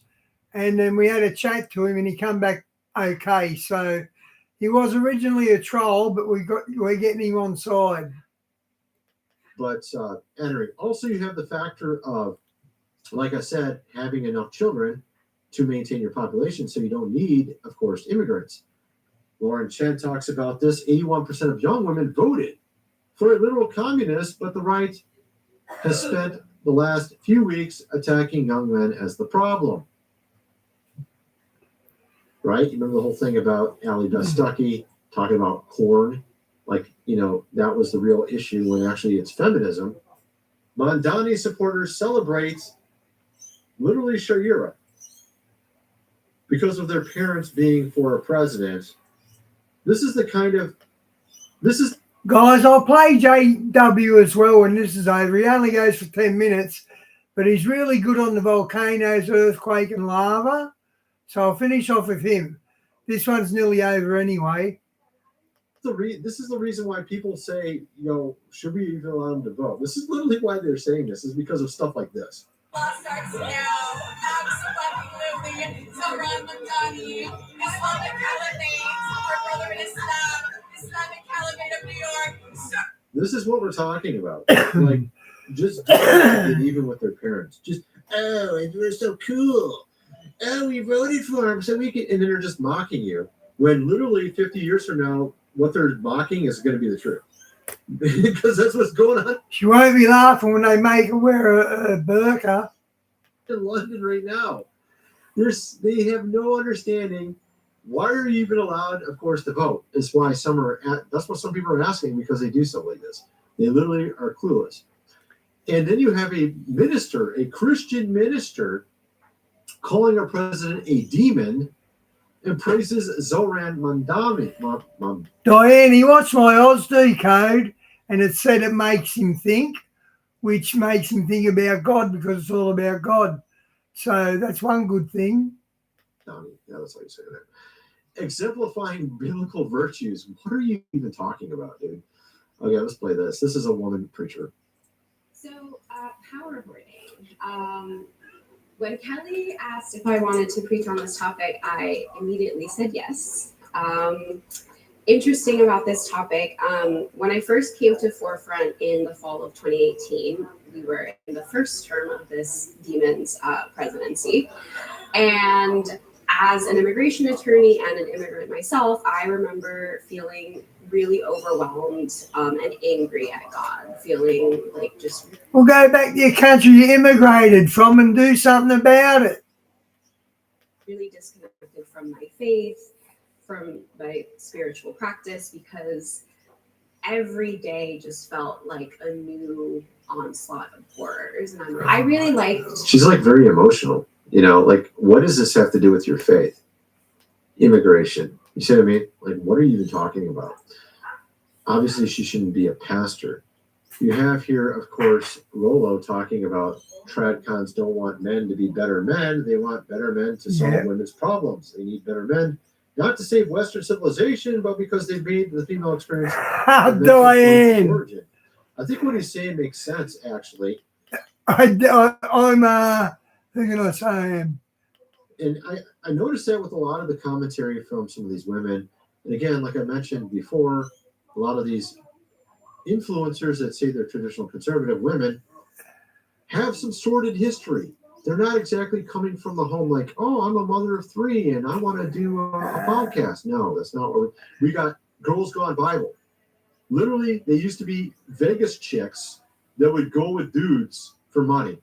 And then we had a chat to him, and he come back okay. So he was originally a troll, but we're getting him on side. But Henry, also you have the factor of, like I said, having enough children to maintain your population, so you don't need, of course, immigrants. Lauren Chen talks about this. 81% of young women voted for a literal communist, but the right has spent the last few weeks attacking young men as the problem. Right? You remember the whole thing about Ali Stuckey talking about corn? Like, that was the real issue when actually it's feminism. Mandani supporters celebrate literally Sharia because of their parents being for a president. This is Guys, I'll play JW as well when this is over. He only goes for 10 minutes, but he's really good on the volcanoes, earthquake, and lava. So I'll finish off with him. This one's nearly over anyway. This is the reason why people say, should we even allow them to vote? This is literally why they're saying this, is because of stuff like this. Starts now. Absolutely. Zohran Mamdani, Islamic Caliphate, our brother in Islam, Islamic Caliphate of New York. This is what we're talking about. Like, just even with their parents. Just, we're so cool. Oh, we voted for him so we can, and then they're just mocking you. When literally 50 years from now, what they're mocking is going to be the truth. Because that's what's going on. She won't be laughing when they make her wear a burqa. In London right now. They have no understanding. Why are you even allowed, of course, to vote? That's why that's what some people are asking, because they do stuff like this. They literally are clueless. And then you have a minister, a Christian minister, calling our president a demon and praises Zohran Mamdani. Diane, he watched my Ausd code and it said it makes him think, which makes him think about God because it's all about God. So that's one good thing. Yeah, that's how you say that. Exemplifying biblical virtues. What are you even talking about, dude? Okay, let's play this. This is a woman preacher. So, power hoarding. When Kelly asked if I wanted to preach on this topic, I immediately said yes. Interesting about this topic, when I first came to Forefront in the fall of 2018, we were in the first term of this demon's presidency. And as an immigration attorney and an immigrant myself, I remember feeling really overwhelmed and angry at God, feeling like just... Well, go back to your country you immigrated from and do something about it. Really disconnected from my faith, from my spiritual practice, because every day just felt like a new onslaught of horrors. And I really liked... She's like very emotional. Like, what does this have to do with your faith? Immigration. You see what I mean? Like, what are you even talking about? Obviously, she shouldn't be a pastor. You have here, of course, Rolo talking about tradcons don't want men to be better men. They want better men to solve women's problems. They need better men, not to save Western civilization, but because they've made the female experience Diane. origin. I think what he's saying makes sense, actually. I'm thinking of saying. And I noticed that with a lot of the commentary from some of these women. And again, like I mentioned before, a lot of these influencers that say they're traditional conservative women have some sordid history. They're not exactly coming from the home like, oh, I'm a mother of 3 and I want to do a podcast. No, that's not what we got. Girls Gone Bible. Literally, they used to be Vegas chicks that would go with dudes for money.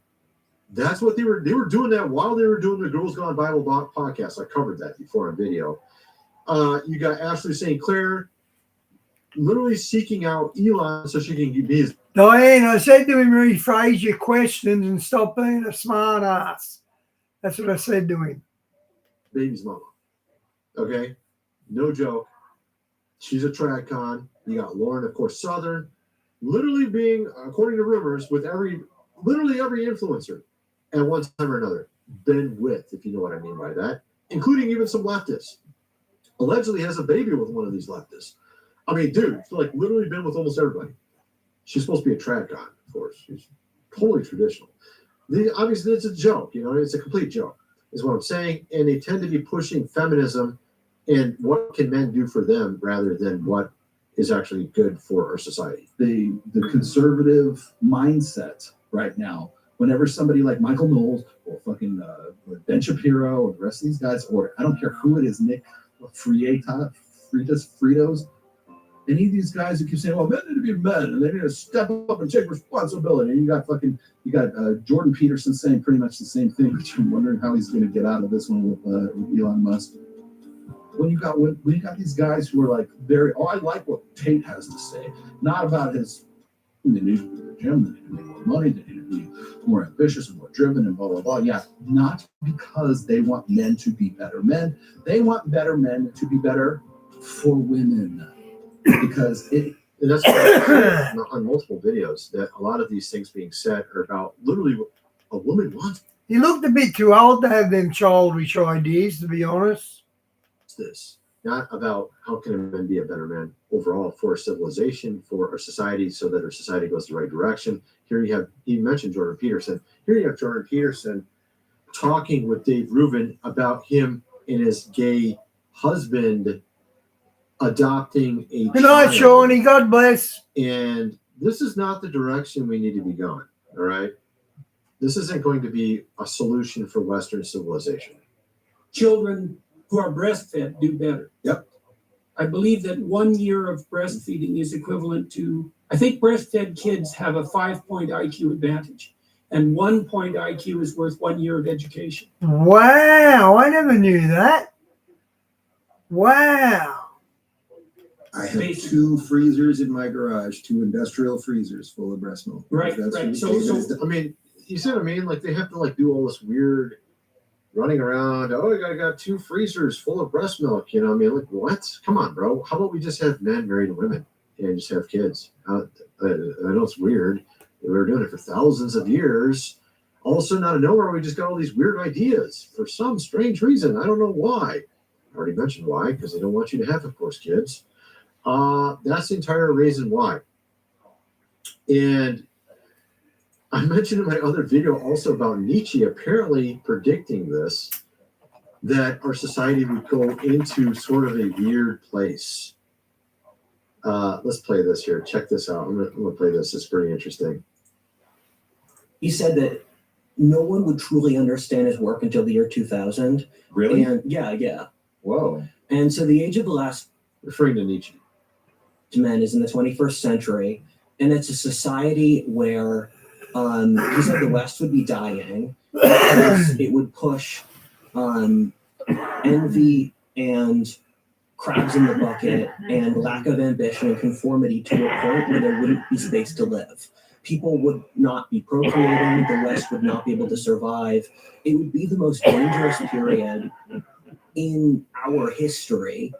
That's what they were doing that while they were doing the Girls Gone Bible podcast. I covered that before on video. You got Ashley St. Clair literally seeking out Elon so she can be his. Diane, I said to him, rephrase your questions and stop being a smart ass. That's what I said to him. Baby's mama. Okay? No joke. She's a tradcon. You got Lauren, of course, Southern. Literally being, according to rumors, with literally every influencer at one time or another. Been with, if you know what I mean by that. Including even some leftists. Allegedly has a baby with one of these leftists. I mean, dude, like literally been with almost everybody. She's supposed to be a tradcon, of course. She's totally traditional. Obviously, it's a joke. It's a complete joke, is what I'm saying. And they tend to be pushing feminism and what can men do for them rather than what is actually good for our society. The conservative mindset right now, whenever somebody like Michael Knowles or fucking Ben Shapiro or the rest of these guys, or I don't care who it is, Nick Fritos, any of these guys who keep saying, "Well, men need to be men and they need to step up and take responsibility." And you got Jordan Peterson saying pretty much the same thing, which I'm wondering how he's going to get out of this one with Elon Musk. When you got these guys who are like very, I like what Tate has to say, not about his. They need to be in the gym, they need to make more money, they need to be more ambitious and more driven and blah blah blah. Yeah, not because they want men to be better men. They want better men to be better for women. Because and that's on multiple videos that a lot of these things being said are about literally what a woman wants. He looked a bit too old to have them childish ideas, to be honest. This not about how can a man be a better man overall for civilization, for our society, so that our society goes the right direction. Here you mentioned Jordan Peterson. Here you have Jordan Peterson talking with Dave Rubin about him and his gay husband adopting a Good night, Shawnee. God bless. And this is not the direction we need to be going. All right. This isn't going to be a solution for Western civilization. Children who are breastfed do better. Yep. I believe that 1 year of breastfeeding is equivalent to, I think breastfed kids have a 5-point IQ advantage. And 1 point IQ is worth 1 year of education. Wow. I never knew that. Wow. I have 2 freezers in my garage, 2 industrial freezers full of breast milk. Right. So I mean, you see what I mean? Like they have to do all this weird running around. Oh, I got 2 freezers full of breast milk. I mean, like what? Come on, bro. How about we just have men marry to women and just have kids? I know it's weird. We were doing it for thousands of years. All of a sudden, out of nowhere, we just got all these weird ideas for some strange reason. I don't know why. I already mentioned why, because they don't want you to have, of course, kids. That's the entire reason why. And I mentioned in my other video also about Nietzsche apparently predicting this, that our society would go into sort of a weird place. Let's play this here. Check this out. I'm gonna play this. It's pretty interesting. He said that no one would truly understand his work until the year 2000. Really? And yeah. Whoa. And so the age of the last, referring to Nietzsche, men is in the 21st century, and it's a society where he said the West would be dying because it would push envy and crabs in the bucket and lack of ambition and conformity to a point where there wouldn't be space to live. People would not be procreating, the West would not be able to survive. It would be the most dangerous period in our history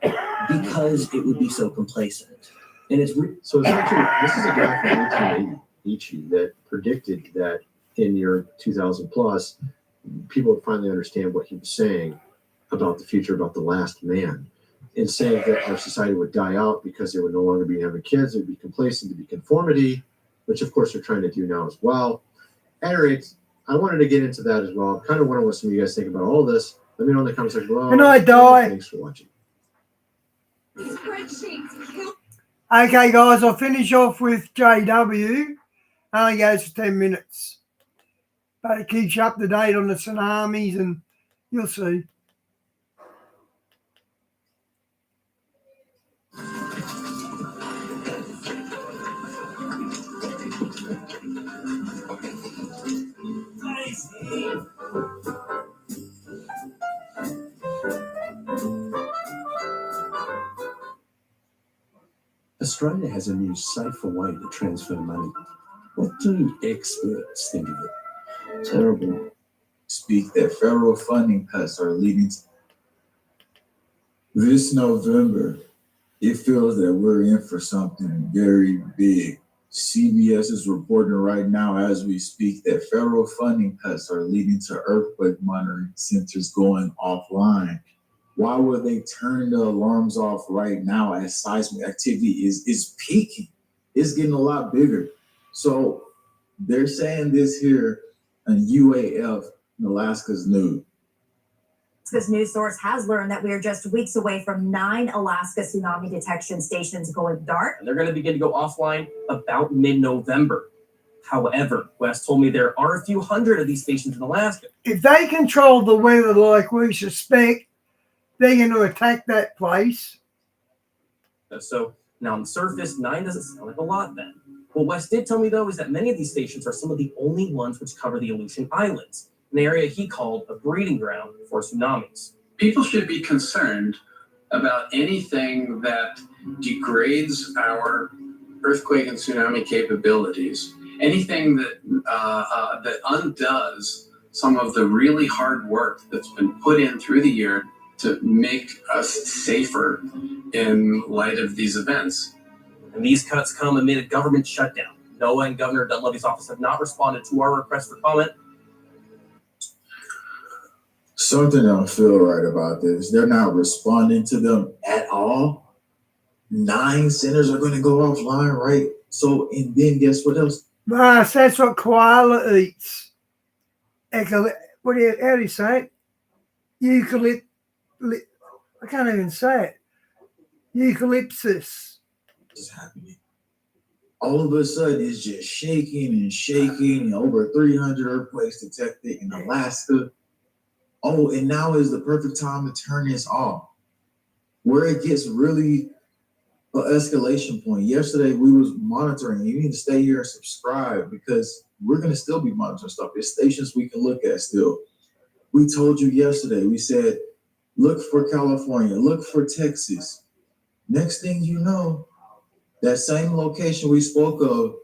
because it would be so complacent. And it's so it's actually, this is a guy from 1880 that predicted that in year 2000 plus, people would finally understand what he was saying about the future, about the last man, and saying that our society would die out because they would no longer be having kids, it would be complacent, to be conformity, which of course they're trying to do now as well. At any rate, I wanted to get into that as well. Kind of wondering what some of you guys think about all this. Let me know in the comment section below. Good night, Di. Thanks for watching. Okay, guys, I'll finish off with JW. Only goes for 10 minutes. But it keeps you up to date on the tsunamis, and you'll see. Australia has a new, safer way to transfer money. What do experts think of it? Terrible. Speak that federal funding cuts are leading to this November. It feels that we're in for something very big. CBS is reporting right now as we speak that federal funding cuts are leading to earthquake monitoring centers going offline. Why would they turn the alarms off right now as seismic activity is peaking? It's getting a lot bigger. So they're saying this here on UAF in Alaska's news. Alaska's news source has learned that we are just weeks away from 9 Alaska tsunami detection stations going dark. And they're going to begin to go offline about mid-November. However, Wes told me there are a few hundred of these stations in Alaska. If they control the weather like we suspect, they're going to attack that place. So now on the surface, 9 doesn't sound like a lot then. What Wes did tell me, though, is that many of these stations are some of the only ones which cover the Aleutian Islands, an area he called a breeding ground for tsunamis. People should be concerned about anything that degrades our earthquake and tsunami capabilities, anything that that undoes some of the really hard work that's been put in through the year to make us safer in light of these events. And these cuts come amid a government shutdown. NOAA and Governor Dunleavy's office have not responded to our request for comment. Something don't feel right about this. They're not responding to them at all. 9 centers are going to go offline, right? So, and then guess what else? Mas, that's what koala eats. How do you say it? Eucalypt. I can't even say it. Eucalyptus. What's happening? All of a sudden, it's just shaking and shaking. Over 300 earthquakes detected in Alaska. Oh, and now is the perfect time to turn this off. Where it gets really an escalation point. Yesterday, we was monitoring. You need to stay here and subscribe because we're going to still be monitoring stuff. There's stations we can look at still. We told you yesterday, we said, look for California, look for Texas. Next thing you know, that same location we spoke of,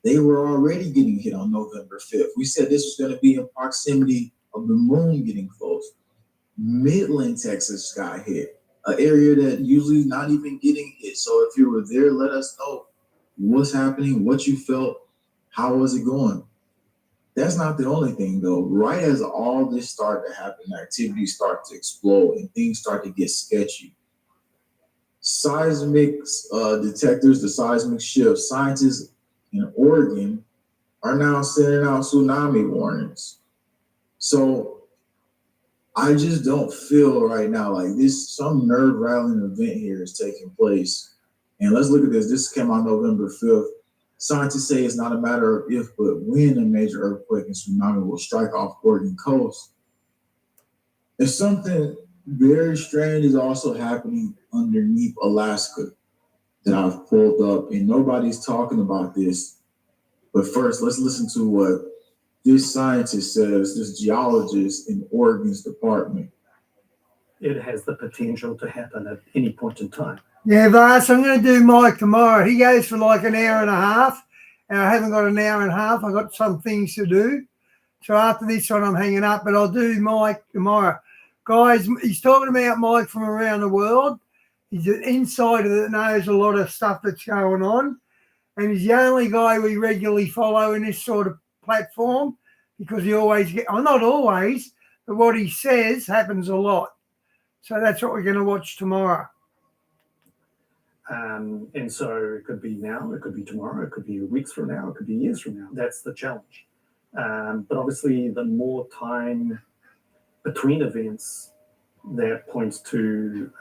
they were already getting hit on November 5th. We said this was going to be in proximity of the moon getting close. Midland, Texas got hit, an area that usually not even getting hit. So if you were there, let us know what's happening, what you felt, how was it going. That's not the only thing, though. Right as all this started to happen, activities start to explode and things start to get sketchy. Seismic detectors, the seismic shift, scientists in Oregon are now sending out tsunami warnings. So I just don't feel right now like this, some nerve-rattling event here is taking place. And let's look at this. This came out November 5th. Scientists say it's not a matter of if, but when a major earthquake and tsunami will strike off Oregon coast. And something very strange is also happening underneath Alaska that I've pulled up, and nobody's talking about this. But first, let's listen to what this scientist says, this geologist in Oregon's department. It has the potential to happen at any point in time. Yeah, Vas, I'm going to do Mike tomorrow. He goes for like an hour and a half, and I haven't got an hour and a half. I've got some things to do. So after this one, I'm hanging up, but I'll do Mike tomorrow. Guys, he's talking about Mike from around the world. He's an insider that knows a lot of stuff that's going on. And he's the only guy we regularly follow in this sort of platform because he always not always, but what he says happens a lot. So that's what we're going to watch tomorrow. And so it could be now, it could be tomorrow, it could be weeks from now, it could be years from now. That's the challenge. But obviously, the more time between events, that points to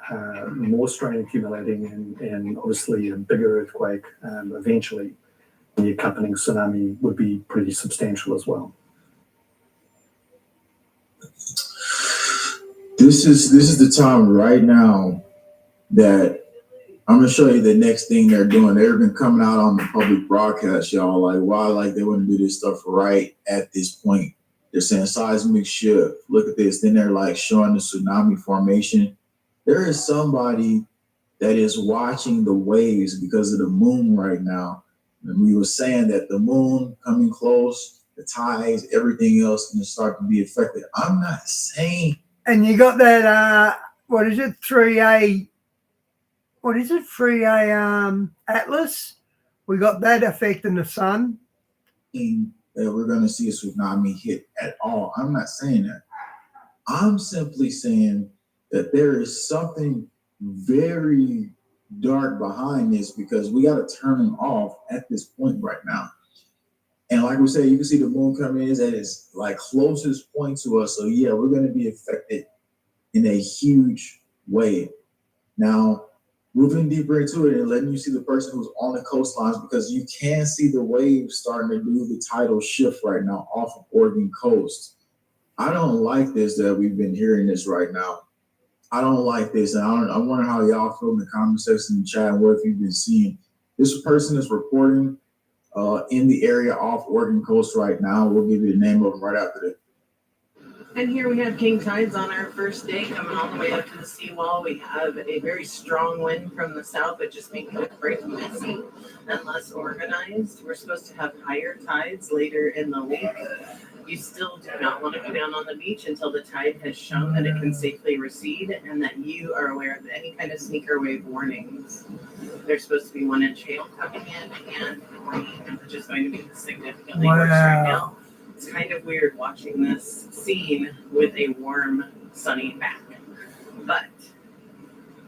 more strain accumulating and obviously a bigger earthquake eventually. The accompanying tsunami would be pretty substantial as well. This is the time right now that I'm gonna show you the next thing they're doing. They've been coming out on the public broadcast, y'all. Like, why? Like they wouldn't do this stuff right at this point. They're saying seismic shift. Look at this. Then they're like showing the tsunami formation. There is somebody that is watching the waves because of the moon right now. And we were saying that the moon coming close, the tides, everything else going to start to be affected. I'm not saying. And you got that, what is it, 3A, what is it, 3A Atlas? We got that affecting the sun. That we're going to see a tsunami hit at all. I'm not saying that. I'm simply saying that there is something very dark behind this because we got to turn them off at this point right now. And like we said, you can see the moon coming in at its like closest point to us. So yeah, we're going to be affected in a huge way. Now, moving deeper into it and letting you see the person who's on the coastlines because you can see the waves starting to do the tidal shift right now off of Oregon coast. I don't like this that we've been hearing this right now. I don't like this. And I wonder how y'all feel in the comment section in the chat and what if you've been seeing. This person is reporting in the area off Oregon coast right now. We'll give you the name of them right after this. And here we have king tides on our first day coming all the way up to the seawall. We have a very strong wind from the south, which is making it very messy and less organized. We're supposed to have higher tides later in the week. You still do not want to go down on the beach until the tide has shown that it can safely recede and that you are aware of any kind of sneaker wave warnings. There's supposed to be 1 inch hail coming in and rain, which is going to be significantly worse right now. It's kind of weird watching this scene with a warm, sunny back. But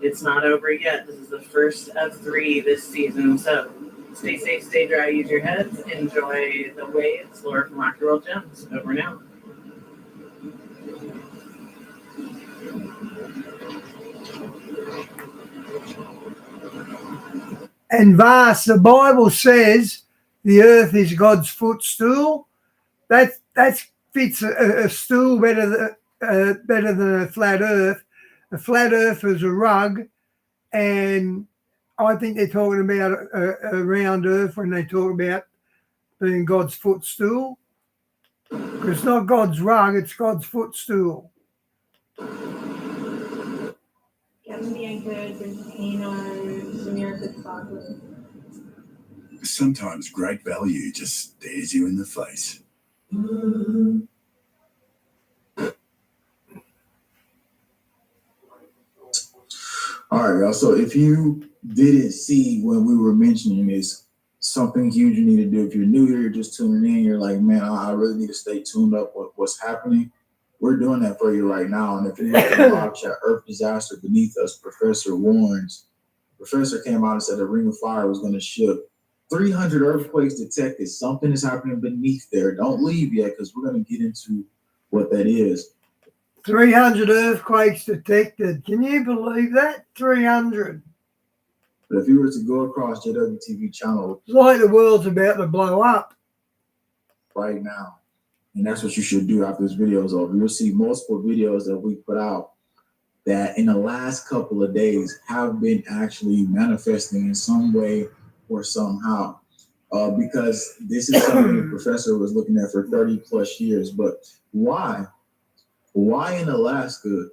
it's not over yet. This is the first of 3 this season. So stay safe, stay dry, use your heads, enjoy the waves. Laura from Rock Your World Gems. Over now. And Vas, the Bible says the earth is God's footstool. That fits a stool better than a flat earth. A flat earth is a rug, and I think they're talking about a round earth when they talk about being God's footstool. Because it's not God's rug, it's God's footstool. Sometimes great value just stares you in the face. All right, y'all. So if you didn't see when we were mentioning this, something huge you need to do. If you're new here, you're just tuning in, you're like, man, I really need to stay tuned up with what's happening. We're doing that for you right now. And if you look at the live chat, Earth Disaster Beneath Us, Professor warns. Professor came out and said the Ring of Fire was going to shift. 300 earthquakes detected. Something is happening beneath there. Don't leave yet because we're going to get into what that is. 300 earthquakes detected. Can you believe that? 300. But if you were to go across JWTV channel, it's like the world's about to blow up right now. And that's what you should do after this video is over. You'll see multiple videos that we put out that in the last couple of days have been actually manifesting in some way or somehow. Because this is something the professor was looking at for 30 plus years. But why? Why in Alaska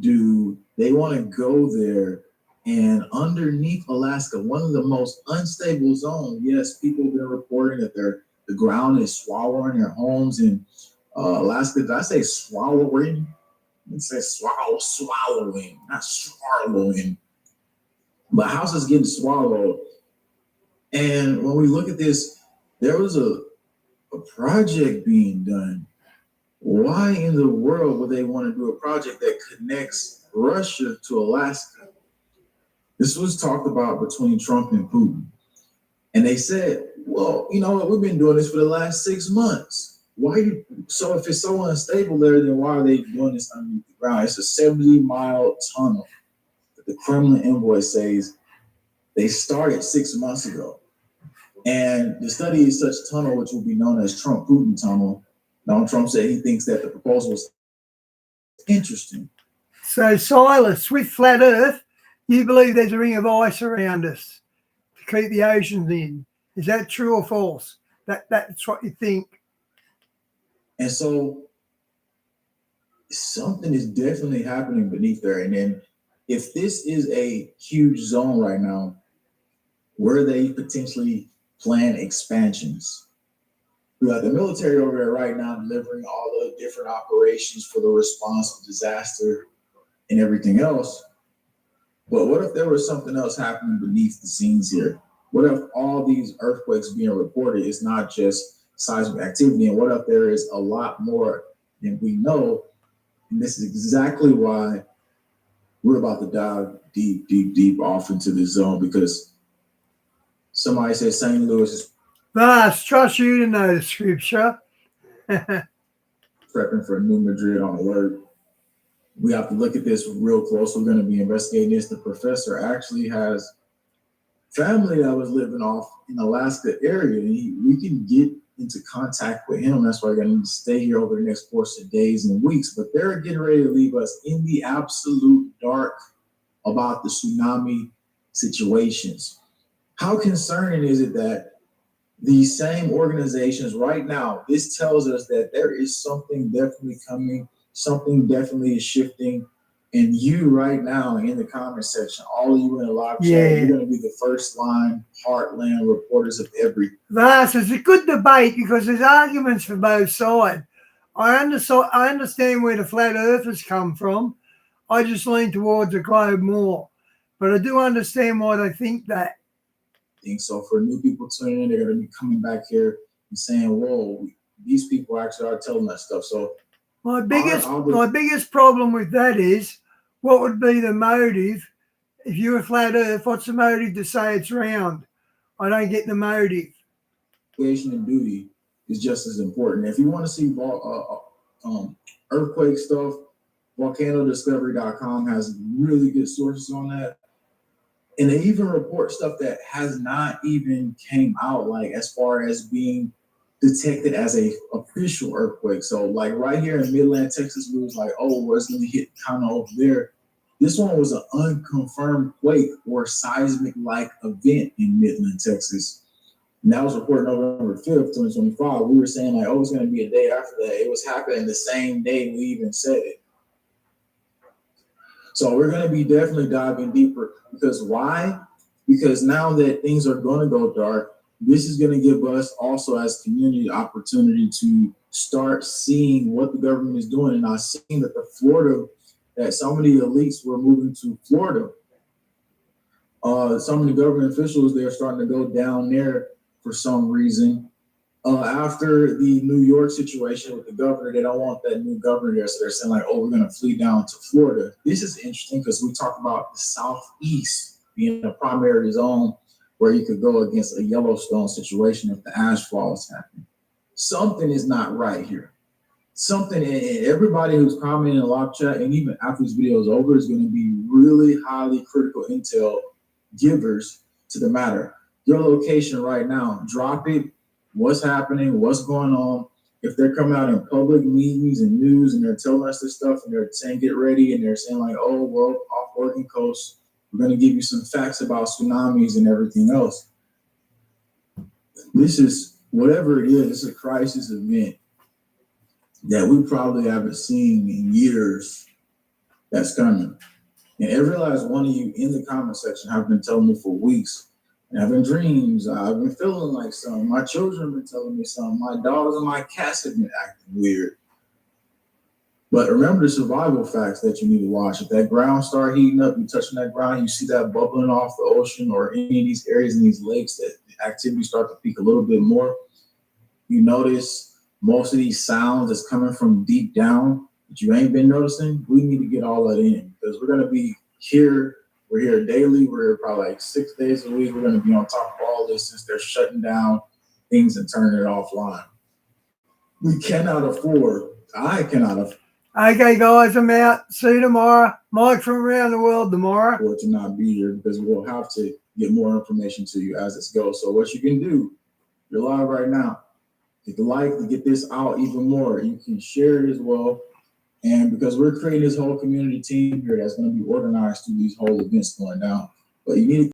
do they want to go there? And underneath Alaska, one of the most unstable zones, yes, people have been reporting that the ground is swallowing their homes in Alaska. Did I say swallowing? It says swallowing, not swallowing. but houses getting swallowed. And when we look at this, there was a project being done. Why in the world would they want to do a project that connects Russia to Alaska? This was talked about between Trump and Putin. And they said, well, you know what, we've been doing this for the last 6 months. So if it's so unstable there, then why are they doing this underneath the ground? It's a 70-mile tunnel that the Kremlin envoy says they started 6 months ago. And the study is such tunnel, which will be known as Trump-Putin tunnel. Donald Trump said he thinks that the proposal is interesting. So, Silas, with flat Earth, you believe there's a ring of ice around us to keep the oceans in. Is that true or false? That's what you think. And so something is definitely happening beneath there. And then if this is a huge zone right now, where they potentially plan expansions. We got the military over there right now delivering all the different operations for the response to disaster and everything else. But what if there was something else happening beneath the scenes here? What if all these earthquakes being reported is not just seismic activity? And what if there is a lot more than we know? And this is exactly why we're about to dive deep, deep, deep off into this zone, because somebody said St. Louis is trust you to know the scripture. prepping for New Madrid on alert. We have to look at this real close. We're going to be investigating this. The professor actually has family that was living off in Alaska area. And we can get into contact with him. That's why we're going to stay here over the next course of days and weeks. But they're getting ready to leave us in the absolute dark about the tsunami situations. How concerning is it that these same organizations right now, this tells us that there is something definitely coming, something definitely is shifting. And you right now in the comment section, all of you in the live chat, you're going to be the first line heartland reporters of everything. It's a good debate because there's arguments for both sides. I understand where the flat earthers come from. I just lean towards the globe more. But I do understand why they think that. So for new people tuning in, they're going to be coming back here and saying, whoa, these people actually are telling that stuff. So my biggest problem with that is, what would be the motive? If you're a flat earth, what's the motive to say it's round? I don't get the motive. Creation and duty is just as important. If you want to see earthquake stuff, volcanodiscovery.com has really good sources on that. And they even report stuff that has not even came out, like as far as being detected as a official earthquake. So like right here in Midland, Texas, we was like, oh, well, it's going to hit kind of over there. This one was an unconfirmed quake or seismic-like event in Midland, Texas. And that was reported November 5th, 2025. We were saying like, oh, it's going to be a day after that. It was happening the same day we even said it. So we're going to be definitely diving deeper. Because why? Because now that things are going to go dark, this is going to give us also as community opportunity to start seeing what the government is doing. And I've seen that some of the elites were moving to Florida. Some of the government officials, they're starting to go down there for some reason. After the New York situation with the governor, they don't want that new governor there. So they're saying like, oh, we're going to flee down to Florida. This is interesting because we talk about the Southeast being a primary zone where you could go against a Yellowstone situation if the ash fall is happening. Something is not right here. Something, and everybody who's commenting in the live chat, and even after this video is over, is going to be really highly critical intel givers to the matter. Your location right now, drop it. What's happening? What's going on? If they're coming out in public meetings and news and they're telling us this stuff and they're saying get ready and they're saying like, oh, well, off Oregon coast, we're going to give you some facts about tsunamis and everything else. This is, whatever it is, it's a crisis event that we probably haven't seen in years that's coming. And every last one of you in the comment section have been telling me for weeks, having dreams, I've been feeling like something. My children have been telling me something. My dogs and my cats have been acting weird. But remember the survival facts that you need to watch. If that ground start heating up, you touching that ground, you see that bubbling off the ocean or any of these areas in these lakes that activity start to peak a little bit more. You notice most of these sounds that's coming from deep down that you ain't been noticing. We need to get all that in because we're gonna be here. We're here daily. We're here probably like 6 days a week. We're gonna be on top of all this since they're shutting down things and turning it offline. We cannot afford. I cannot afford. Okay, guys, I'm out. See you tomorrow. Mike from around the world tomorrow. For it to not be here because we'll have to get more information to you as this goes. So what you can do, you're live right now. Hit the like to get this out even more. You can share it as well. And because we're creating this whole community team here that's going to be organized through these whole events going down. But you need to